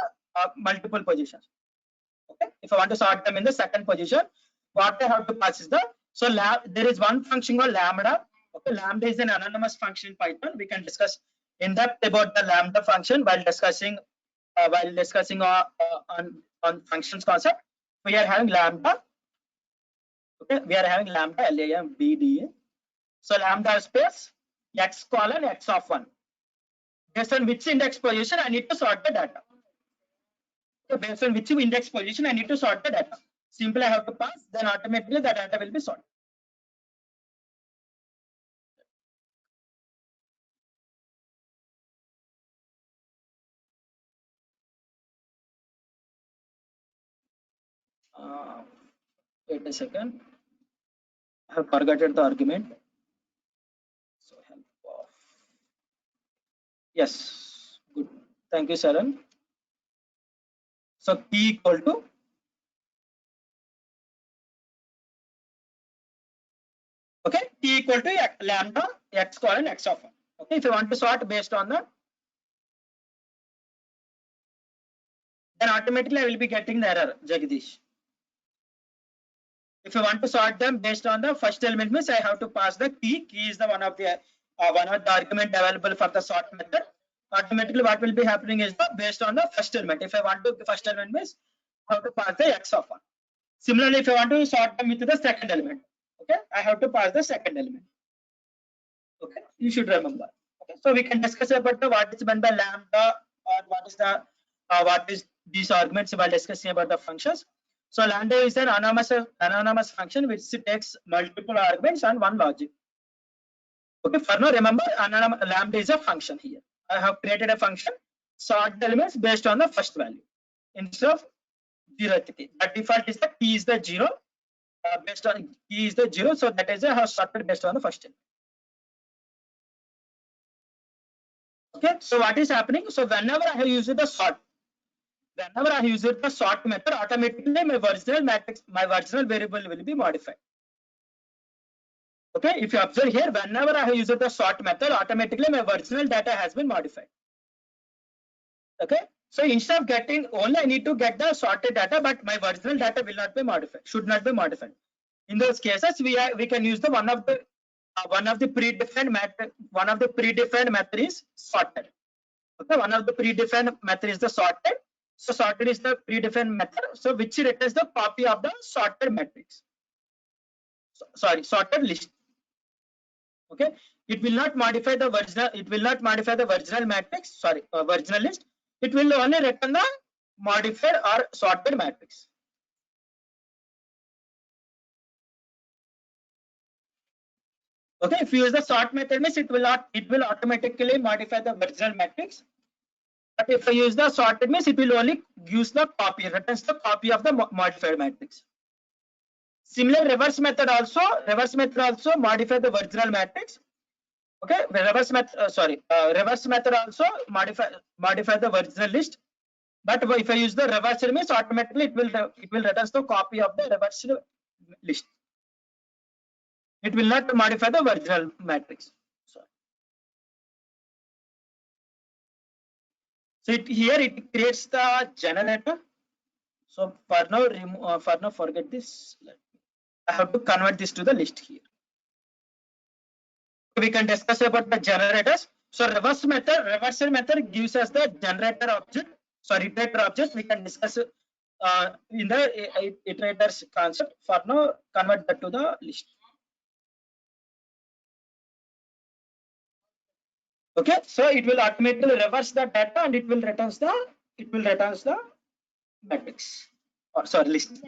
multiple positions, okay, if I want to sort them in the second position, what I have to pass is the, so there is one function called lambda. Okay, lambda is an anonymous function in Python. We can discuss in depth about the lambda function while discussing on functions concept. We are having lambda. Okay, we are having lambda lambda. So lambda space x colon x of 1. Based on which index position I need to sort the data. So based on which index position I need to sort the data. Simply I have to pass, then automatically the data will be sorted. Wait a second. I have forgotten the argument. So help of, yes, good. Thank you, Sharon. So p equal to okay, t equal to lambda x colon x of 1. Okay, if you want to sort based on the, then automatically I will be getting the error, Jagdish. If I want to sort them based on the first element, means I have to pass the key. Key is the one of the argument available for the sort method. Automatically, what will be happening is based on the first element. If I want to first element means I have to pass the x of 1. Similarly, if I want to sort them with the second element, okay, I have to pass the second element. Okay, you should remember. Okay, so we can discuss about the what is meant by lambda or what is the what is these arguments while discussing about the functions. So lambda is an anonymous function which takes multiple arguments and one logic. Okay, for now remember lambda is a function here. I have created a function sort the elements based on the first value instead of 0 to k. By default is the key is the 0 based on key is the 0, so that is I have sorted based on the first element. Okay, so what is happening? So whenever I have used the sort, whenever I use the sort method, automatically my original matrix, my original variable will be modified. Okay, if you observe here, whenever I have used the sort method, automatically my original data has been modified. Okay, So instead of getting only, I need to get the sorted data, but my original data will not be modified, should not be modified. In those cases, we can use the one of the predefined method is sorted. Okay, one of the predefined method is the sorted. So sorted is the predefined method, so which returns the copy of the sorted matrix. Sorted list. Okay, it will not modify the original. It will not modify the original matrix. Original list. It will only return the modified or sorted matrix. Okay, if you use the sort method, means it will automatically modify the original matrix. But if I use the sorted, means it will only use the copy, returns the copy of the modified matrix. Similar reverse method also modify the original matrix. Okay, reverse method also modify the original list. But if I use the reverse, means automatically it will returns the copy of the reverse list. It will not modify the original matrix. So here it creates the generator. So for now, forget this. I have to convert this to the list here. We can discuss about the generators. So reversal method gives us the generator object. Iterator object. We can discuss in the iterators concept. For now, convert that to the list. Okay, so it will automatically reverse the data and it will returns the matrix list.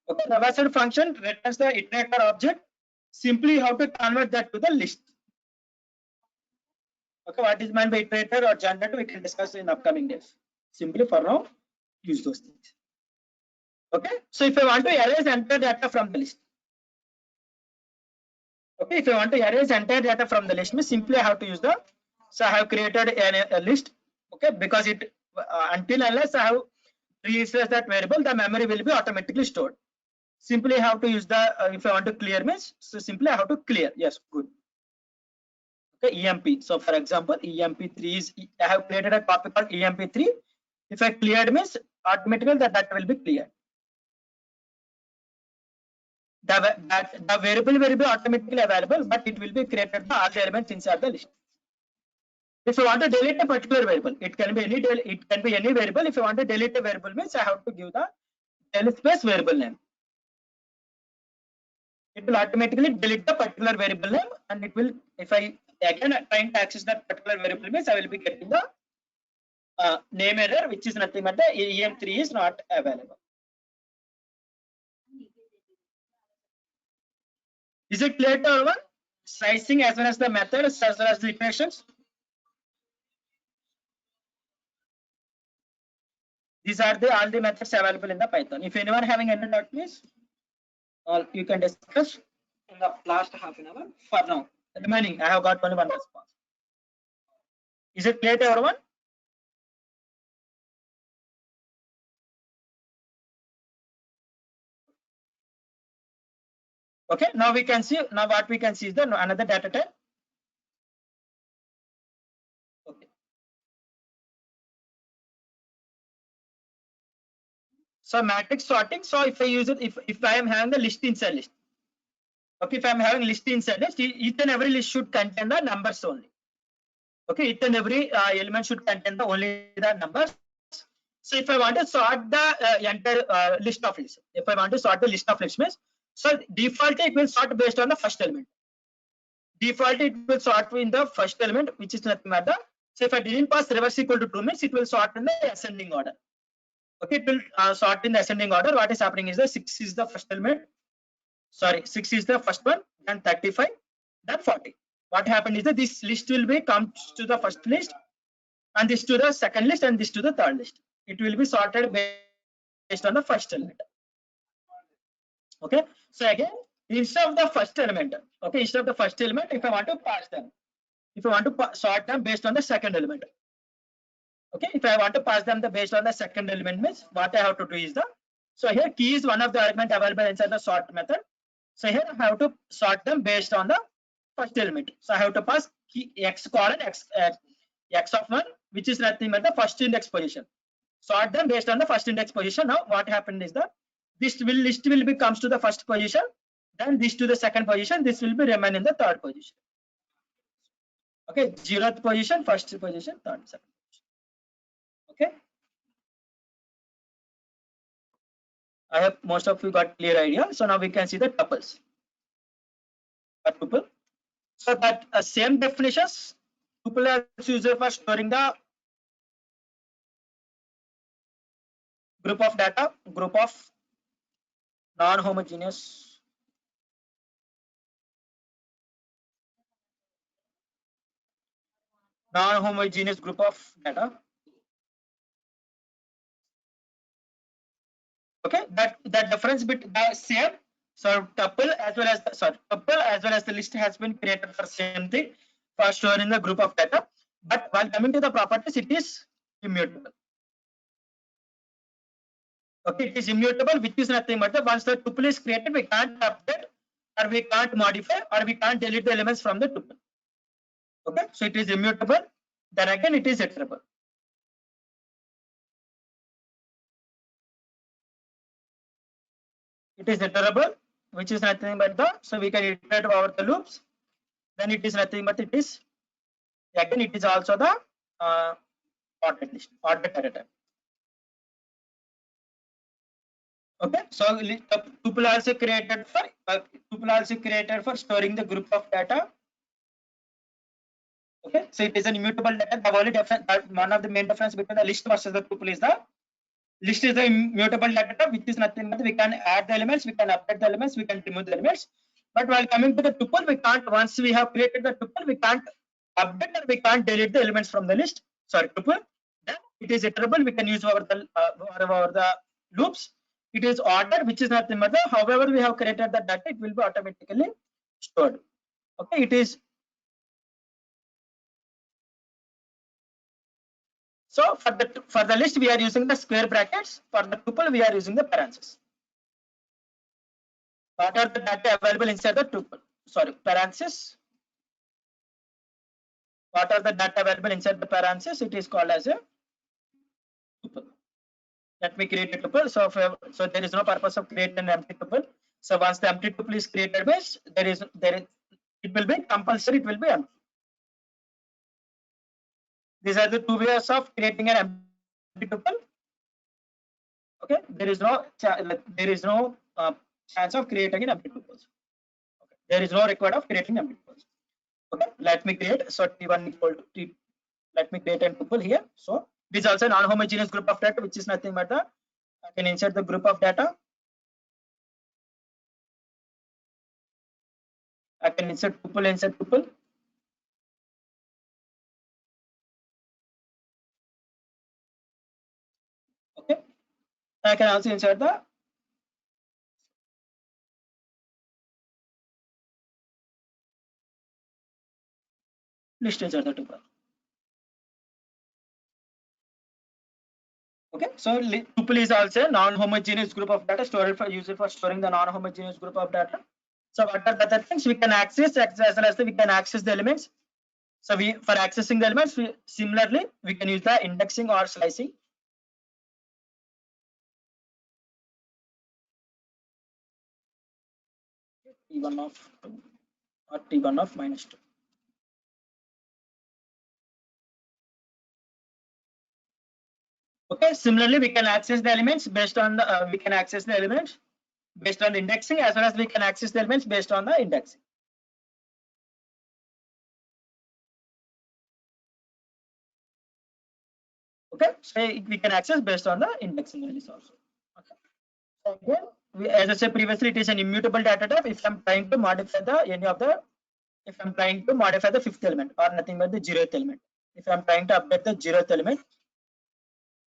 Okay, reversal function returns the iterator object. Simply how to convert that to the list. Okay, what is meant by iterator or generator, we can discuss in upcoming days. Simply for now, use those things. Okay, so if I want to erase entire data from the list. Okay, if I want to erase entire data from the list, means simply I have to use the. So I have created a list. Okay, because it until unless I have reset that variable, the memory will be automatically stored. Simply I have to use the if I want to clear means, so simply I have to clear. Yes, good. Okay, EMP. So for example, EMP3 is I have created a copy called EMP3. If I cleared means automatically that will be cleared. The variable will be automatically available, but it will be created by all the elements inside the list. If I want to delete a particular variable, it can be any variable. If I want to delete a variable means I have to give the del space variable name. It will automatically delete the particular variable name, and it will, if I again trying to access that particular variable means I will be getting the name error, which is nothing but the EM3 is not available. Is it clear to everyone? Slicing as well as the methods as well as the iterations. These are all the methods available in the Python. If anyone having any doubt, please, you can discuss in the last half an hour. For now, remaining, I have got only one response. Is it clear to everyone? Okay, now we can see, now what we can see is the another data type. Okay. So matrix sorting. So if I use it, if I am having the list inside list. Okay, if I am having list inside list, each and every list should contain the numbers only. Okay, each and every element should contain only the numbers. So if I want to sort the entire list of lists, if I want to sort the list of lists means, so default it will sort based on the first element. Default it will sort in the first element, which is nothing but the. So if I didn't pass reverse equal to 2 means it will sort in the ascending order. Okay, it will sort in the ascending order. What is happening is the 6 is the first element. Sorry, 6 is the first one, then 35, then 40. What happened is that this list will be comes to the first list, and this to the second list, and this to the third list. It will be sorted based on the first element. Okay, so again, instead of the first element, okay, instead of the first element, if I want to pass them, if I want to sort them based on the second element, okay, if I want to pass them based on the second element means what I have to do is the, so here key is one of the argument available inside the sort method. So here I have to sort them based on the first element. So I have to pass key x colon x of 1, which is nothing but the first index position. Sort them based on the first index position. Now what happened is that this list will be comes to the first position, then this to the second position, this will be remain in the third position. Okay, 0th position, first position, third, second position. Okay, I hope most of you got clear idea. So now we can see the tuples. A tuple. So that same definitions, tuple is used for storing the group of data, group of non-homogeneous group of data. Okay, that difference between the same. So tuple as well as tuple as well as the list has been created for same thing for storing the group of data. But while coming to the properties, it is immutable. Okay, it is immutable, which is nothing but the once the tuple is created, we can't update or we can't modify or we can't delete the elements from the tuple. Okay, so it is immutable. Then again, it is iterable. It is iterable, which is nothing but the, so we can iterate over the loops. Then it is nothing but it is, again it is also the ordered list, ordered data type. Okay, so tuple also created for storing the group of data. Okay, so it is an immutable data. The only difference, one of the main difference between the list versus the tuple is the list is the immutable data, which is nothing but we can add the elements, we can update the elements, we can remove the elements. But while coming to the tuple, we can't, once we have created the tuple, we can't update or we can't delete the elements from the list. Sorry, tuple. Then it is iterable. We can use over the loops. It is ordered, which is nothing but the, however we have created the data, it will be automatically stored. Okay, it is. So for the list we are using the square brackets. For the tuple we are using the parentheses. What are the data available inside the tuple? Sorry, parentheses. What are the data available inside the parentheses? It is called as a tuple. Let me create a tuple. So there is no purpose of creating an empty tuple. So once the empty tuple is created, means it will be compulsory. It will be empty. These are the two ways of creating an empty tuple. Okay, there is no chance of creating an empty tuples. Okay. There is no record of creating empty tuples. Okay, let me create, so t1 equal to t, let me create a tuple here. So this is also a non-homogeneous group of data, which is nothing but the, I can insert the group of data. I can insert tuple. Okay, I can also insert the list insert the tuple. Okay, so tuple is also a non-homogeneous group of data stored for used for storing the non-homogeneous group of data. So what are the other things we can access as well as we can access the elements. So for accessing the elements, similarly we can use the indexing or slicing. T1 of 2 or T1 of -2. Okay, similarly we can access the elements based on the based on the indexing, as well as we can access the elements based on the indexing. Okay, so we can access based on the indexing values also. Okay. So again, as I said previously, it is an immutable data type. If I'm trying to modify if I'm trying to modify the 5th element or nothing but the 0th element, if I'm trying to update the 0th element,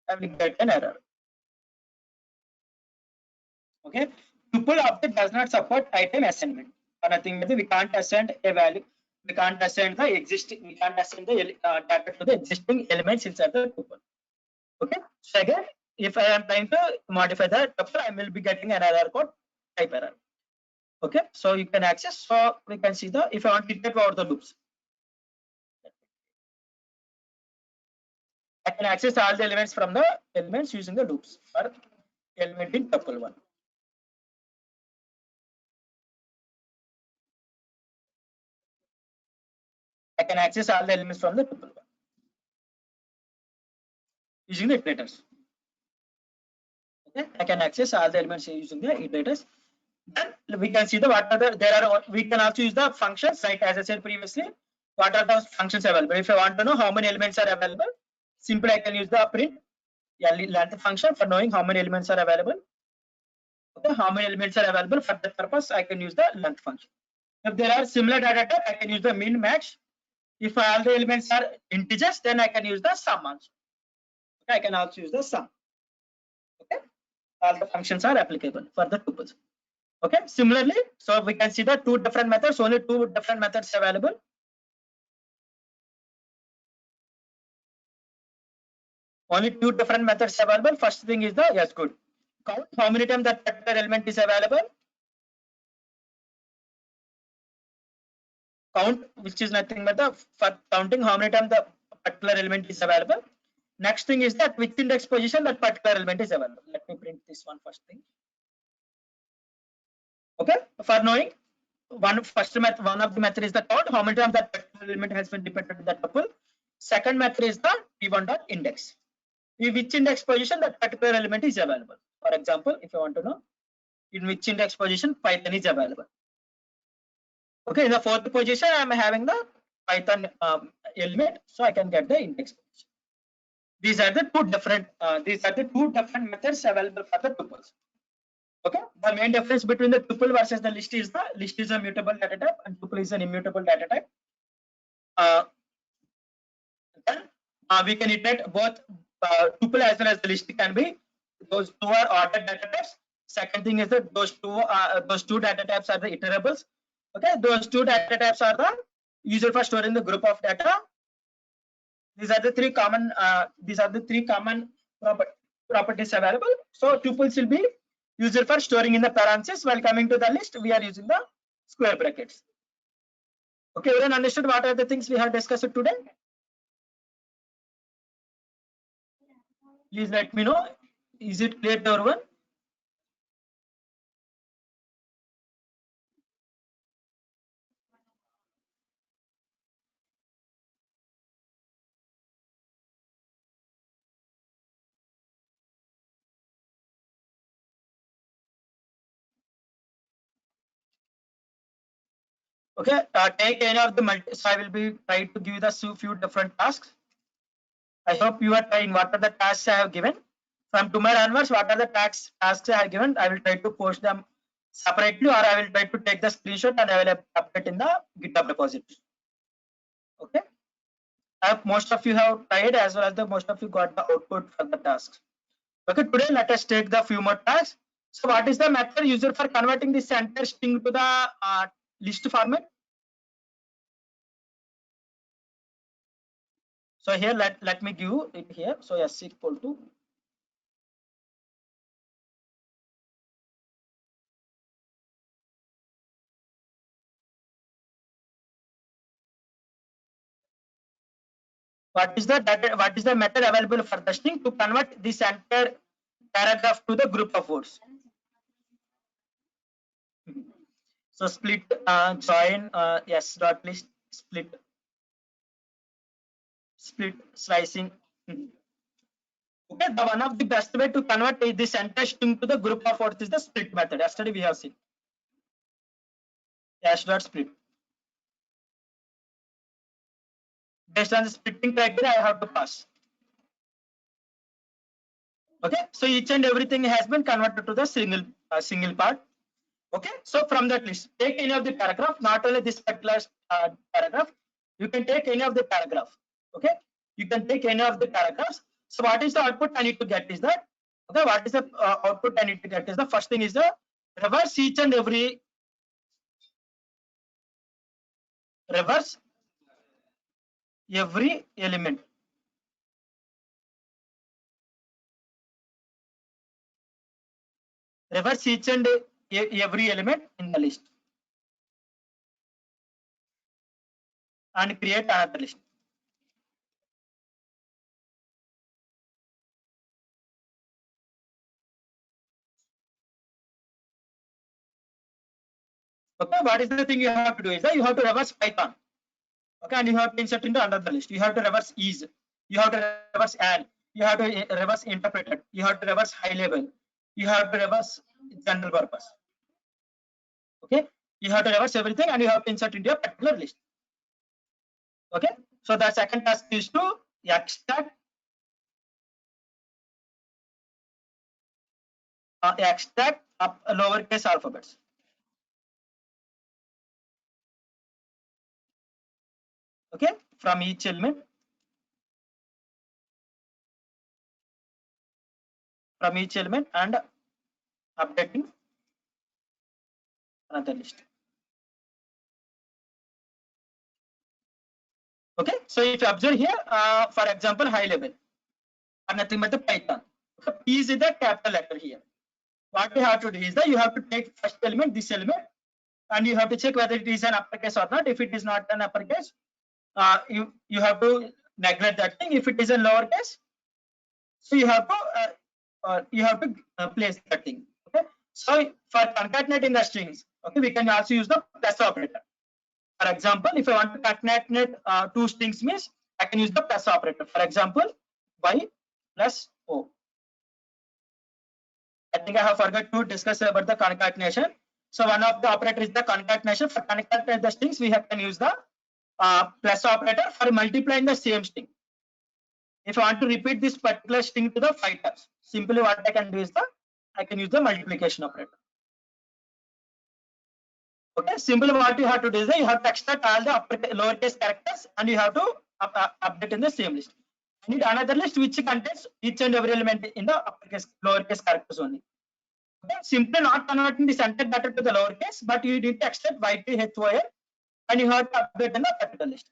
I will get an error. Okay, tuple object does not support item assignment or nothing but we can't assign a value. We can't assign the data to the existing elements inside the tuple. Okay, so again, if I am trying to modify the tuple, I will be getting an error code type error. Okay, so you can access. So we can see the, if I want to iterate over the loops. I can access all the elements from the elements using the loops for element in tuple 1. I can access all the elements from the tuple 1 using the iterators. Okay, I can access all the elements using the iterators. Then we can see the what are the there are we can also use the functions, like as I said previously. What are the functions available? If I want to know how many elements are available, simply I can use the print length function for knowing how many elements are available. Okay, how many elements are available for that purpose, I can use the length function. If there are similar data type, I can use the min max. If all the elements are integers, then I can use the sum also. Okay, I can also use the sum. Okay, all the functions are applicable for the tuples. Okay, similarly, so we can see the two different methods, only two different methods available. Only two different methods available. First thing is the yes, good. Count how many times that particular element is available. Count, which is nothing but the for counting how many times the particular element is available. Next thing is that which index position that particular element is available. Let me print this one first thing. Okay, for knowing one of the method is the count, how many times that particular element has been dependent in the tuple. Second method is the p1 dot index. Which index position that particular element is available. For example, if you want to know in which index position Python is available. Okay, in the fourth position, I am having the Python element, so I can get the index position. These are the two different methods available for the tuples. Okay, the main difference between the tuple versus the list is a mutable data type and tuple is an immutable data type. Then we can iterate both tuple as well as the list can be. Those two are ordered data types. Second thing is that those two data types are the iterables. Okay, those two data types are the used for storing the group of data. These are the three common properties available. So tuples will be used for storing in the parentheses, while coming to the list we are using the square brackets. Okay, everyone understood what are the things we have discussed today? Please let me know. Is it clear to everyone? Okay, take any of the so I will be trying to give you the few different tasks. I hope you are trying what are the tasks I have given. From tomorrow onwards, what are the tasks I have given, I will try to post them separately, or I will try to take the screenshot and I will update in the GitHub repository. Okay, I hope most of you have tried as well as the most of you got the output for the tasks. Okay, today let us take the few more tasks. So what is the method used for converting this entire string to the list format? So here let me give it here. So s equal to what is the method available for the string to convert this entire paragraph to the group of words. So split join yes dot list split slicing. Okay, the one of the best way to convert this entire string to the group of words is the split method. Yesterday we have seen dash dot split. Based on the splitting criteria, I have to pass. Okay, so each and everything has been converted to the single part. Okay, so from that list, take any of the paragraph, not only this particular paragraph, you can take any of the paragraph. Okay, you can take any of the paragraphs. So what is the output I need to get is that, okay, what is the output I need to get is the first thing is the reverse each and every element. Reverse each and every element in the list and create another list. Okay, what is the thing you have to do is that you have to reverse Python. Okay, and you have to insert into another list. You have to reverse is, you have to reverse add, you have to reverse interpreted, you have to reverse high level, you have to reverse general purpose. Okay, you have to reverse everything and you have to insert into a particular list. Okay, so the second task is to extract up lowercase alphabets. Okay, from each element, and updating another list. Okay, so if you observe here, for example, high level, or nothing but the Python. So P is the capital letter here. What you have to do is that you have to take first element, this element, and you have to check whether it is an uppercase or not. If it is not an uppercase, you have to neglect that thing. If it is a lowercase, so you have to place that thing. Okay. So for concatenating the strings, okay, we can also use the plus operator. For example, if I want to concatenate two strings, means I can use the plus operator. For example, y plus o. I think I have forgot to discuss about the concatenation. So one of the operator is the concatenation. For concatenate the strings, we can use the plus operator for multiplying the same string. If I want to repeat this particular string to the 5 times, simply what I can do is I can use the multiplication operator. Okay, simply what you have to do is you have to extract all the lowercase characters and you have to update in the same list. You need another list which contains each and every element in the uppercase, lowercase characters only. Okay, simply not converting this entire data to the lowercase, but you need to extract YTHOL and you have to update in the capital list.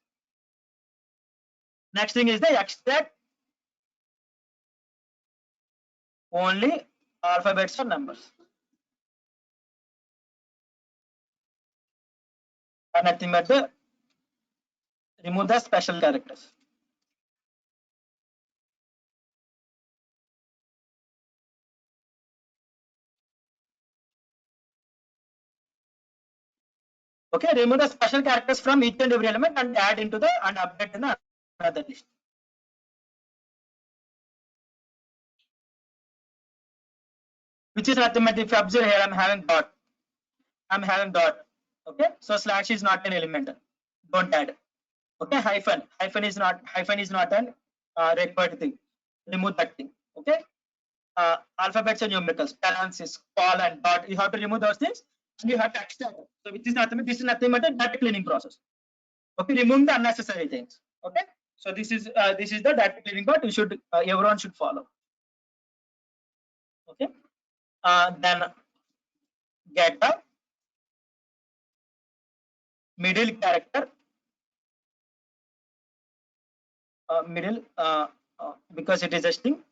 Next thing is the extract only alphabets or numbers. And nothing but the remove the special characters. Okay, remove the special characters from each and every element and add into the and update in the another list. Which is nothing but if you observe here, I'm having dot. Okay, so slash is not an element. Don't add. Okay, hyphen is not an required thing. Remove that thing. Okay, alphabets and numericals, parentheses, colon, dot. You have to remove those things and you have to extract. So which is nothing. This is nothing but a data cleaning process. Okay, remove the unnecessary things. Okay, so this is the data cleaning part. You should everyone should follow. Okay, then get the middle character. Because it is a string,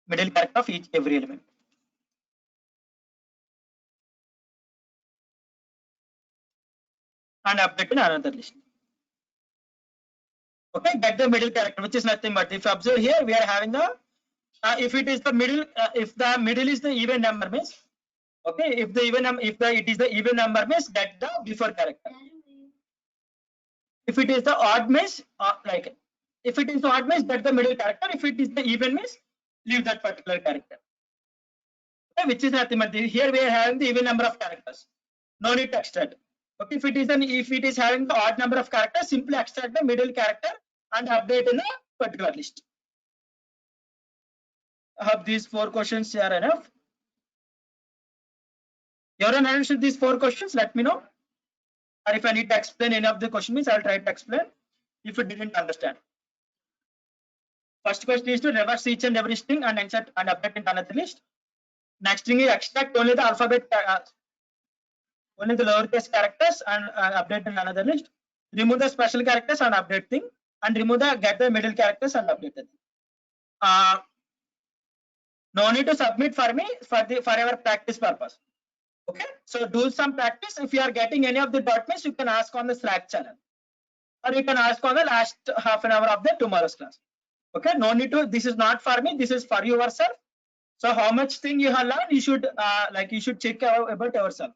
middle character of every element. And update in another list. Okay, get the middle character, which is nothing but if you observe here, we are having the if it is the middle, if the middle is the even number means, okay, if it is the even number means get the before character. If it is the odd means, like if it is the odd means get the middle character. If it is the even means leave that particular character. Okay, which is nothing but here we are having the even number of characters. No need to extract. Okay, if it is having the odd number of characters, simply extract the middle character and update in a particular list. I hope these 4 questions are enough. Everyone understood these 4 questions? Let me know. Or if I need to explain any of the questions, I'll try to explain if you didn't understand. First question is to reverse each and every string and insert and update in another list. Next thing is extract only the alphabet, only the lowercase characters and update in another list. Remove the special characters and update thing, and remove the get the middle characters and update the thing. No need to submit for me for our practice purpose. Okay, so do some practice. If you are getting any of the documents, you can ask on the Slack channel, or you can ask on the last half an hour of the tomorrow's class. Okay, no need to. This is not for me. This is for yourself. So how much thing you have learned, you should check out about yourself.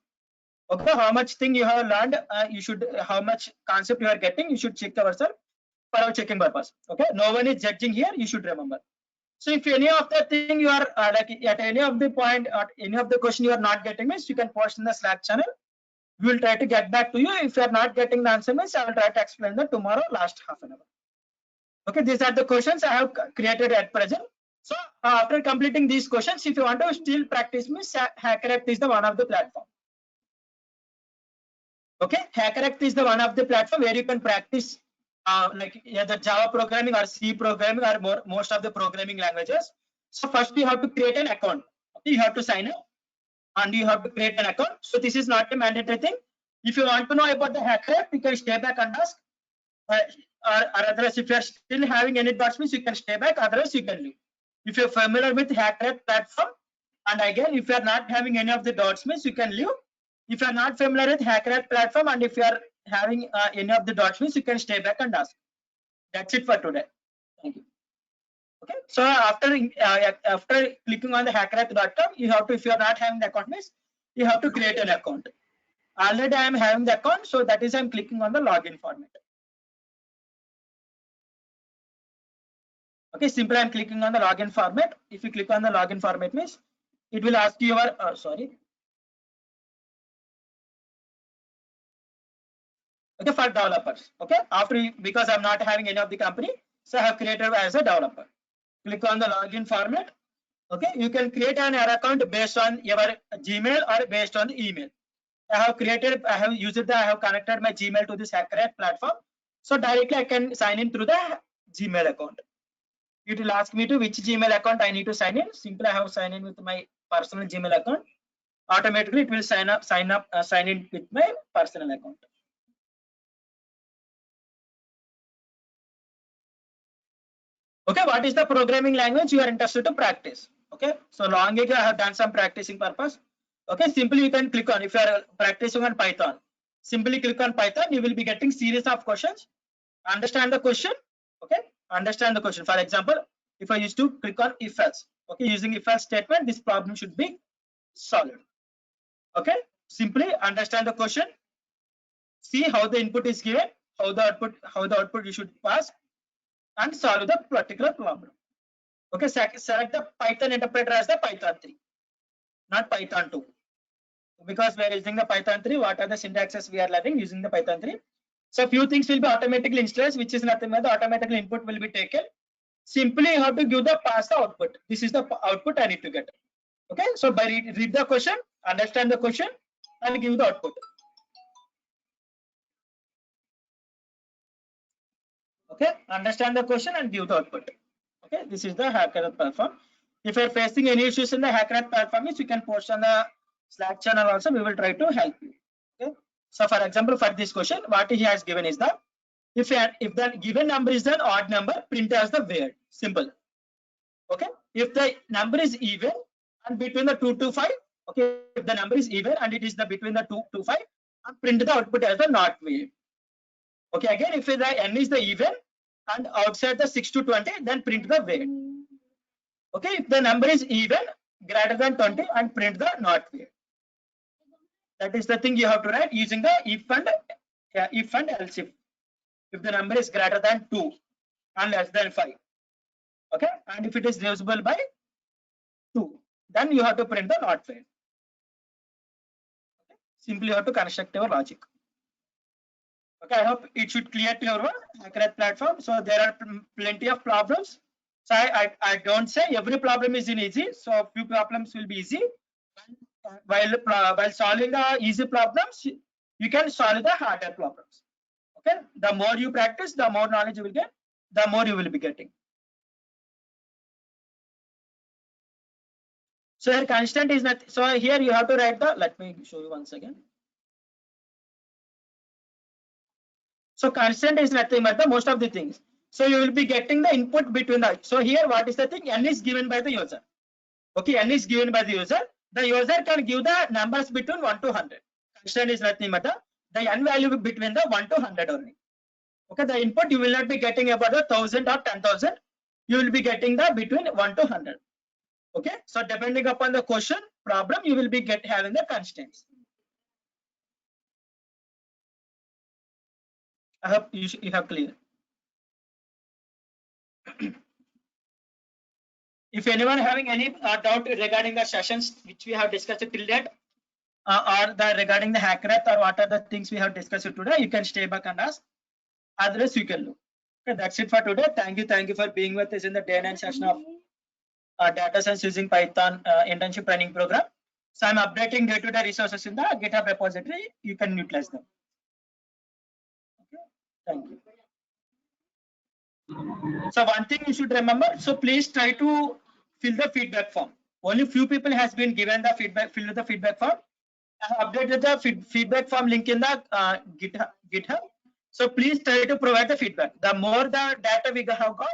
Okay, how much thing you have learned, you should, how much concept you are getting, you should check yourself for our checking purpose. Okay, no one is judging here, you should remember. So if any of the thing you are like at any of the point or any of the question you are not getting means, you can post in the Slack channel. We will try to get back to you. If you are not getting the answer means, I will try to explain that tomorrow last half an hour. Okay, these are the questions I have created at present. So after completing these questions, if you want to still practice means, HackerRect is the one of the platform. Okay, HackerRect is the one of the platform where you can practice like either Java programming or C programming or most of the programming languages. So first you have to create an account. Okay, you have to sign up and you have to create an account. So this is not a mandatory thing. If you want to know about the HackerRect, you can stay back and ask. Or otherwise, if you are still having any doubts, means you can stay back. Otherwise, you can leave. If you're familiar with HackerRect platform, and again, if you are not having any of the doubts, means you can leave. If you are not familiar with HackerRect platform, and if you are having any of the doubts, means you can stay back and ask. That's it for today. Thank you. Okay. So after clicking on the HackerRect.com, you have to, if you are not having the account, means you have to create an account. Already I am having the account, so that is I'm clicking on the login format. Okay, simply I'm clicking on the login format. If you click on the login format means, it will ask you your sorry. Okay, for developers. Okay, after, because I'm not having any of the company, so I have created as a developer. Click on the login format. Okay, you can create an account based on your Gmail or based on the email. I have connected my Gmail to this HackerRect platform. So directly I can sign in through the Gmail account. It will ask me to which Gmail account I need to sign in. Simply I have signed in with my personal Gmail account. Automatically it will sign in with my personal account. Okay, what is the programming language you are interested to practice? Okay, so long ago I have done some practicing purpose. Okay, simply you can click on, if you are practicing on Python, simply click on Python. You will be getting series of questions. Understand the question. Okay, understand the question. For example, if I used to click on if else, okay, using if else statement, this problem should be solved. Okay, simply understand the question, see how the input is given, how the output you should pass, and solve the particular problem. Okay, select the Python interpreter as the Python 3, not Python 2, because we are using the Python 3. What are the syntaxes we are learning using the Python 3? So few things will be automatically installed, which is nothing but the automatically input will be taken. Simply you have to give the pass the output. This is the output I need to get. Okay, so by read the question, understand the question, and give the output. Okay, understand the question and give the output. Okay, this is the HackerRect platform. If you are facing any issues in the HackerRect platform, you can post on the Slack channel also. We will try to help you. Okay, so for example, for this question, what he has given is that if the given number is an odd number, print as the weird. Simple. Okay, if the number is even and between the 2 to 5, okay, if the number is even and it is the between the 2 to 5, and print the output as the not weird. Okay, again, if the n is the even and outside the 6 to 20, then print the weird. Okay, if the number is even greater than 20 and print the not weird. That is the thing you have to write using the if and else if the number is greater than 2 and less than 5. Okay, and if it is divisible by 2, then you have to print the not weird. Okay. Simply you have to construct your logic. Okay, I hope it should clear to your HackerRect platform. So there are plenty of problems. So I don't say every problem is easy. So few problems will be easy. While solving the easy problems, you can solve the harder problems. Okay, the more you practice, the more knowledge you will get, the more you will be getting. So here constant is not. So here you have to write the. Let me show you once again. So constant is nothing but the most of the things. So you will be getting the input between the. So here what is the thing? N is given by the user. Okay, N is given by the user. The user can give the numbers between 1 to 100. Constant is nothing but the N value between the 1 to 100 only. Okay, the input you will not be getting about the 1000 or 10,000. You will be getting the between 1 to 100. Okay, so depending upon the question problem, you will be having the constants. I hope you have clear. If anyone having any doubt regarding the sessions which we have discussed till date, or regarding the hackathon, or what are the things we have discussed today, you can stay back and ask. Otherwise, you can look. Okay, that's it for today. Thank you for being with us in the day 9 session of data science using Python internship training program. So I'm updating day-to-day resources in the GitHub repository. You can utilize them. Okay, thank you. So one thing you should remember, so please try to fill the feedback form. Only few people has been given the feedback, fill the feedback form. I have updated the feedback form link in the GitHub. So please try to provide the feedback. The more the data we have got,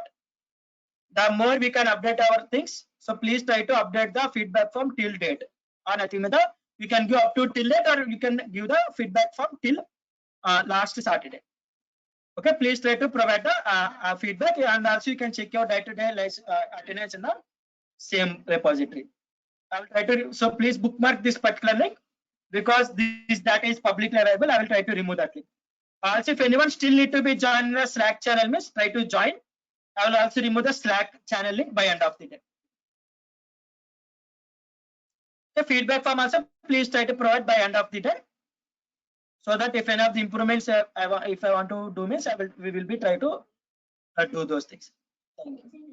the more we can update our things. So please try to update the feedback form till date. Or nothing with the, you can give up to till date, or you can give the feedback form till last Saturday. Okay, please try to provide the feedback, and also you can check your day-to-day attendance in the same repository. I will try to, so please bookmark this particular link, because this data is publicly available. I will try to remove that link. Also, if anyone still need to be joined in the Slack channel, means try to join. I will also remove the Slack channel link by end of the day. The feedback form also please try to provide by end of the day, so that if any of the improvements if I want to do, means we will be try to do those things. Thank you.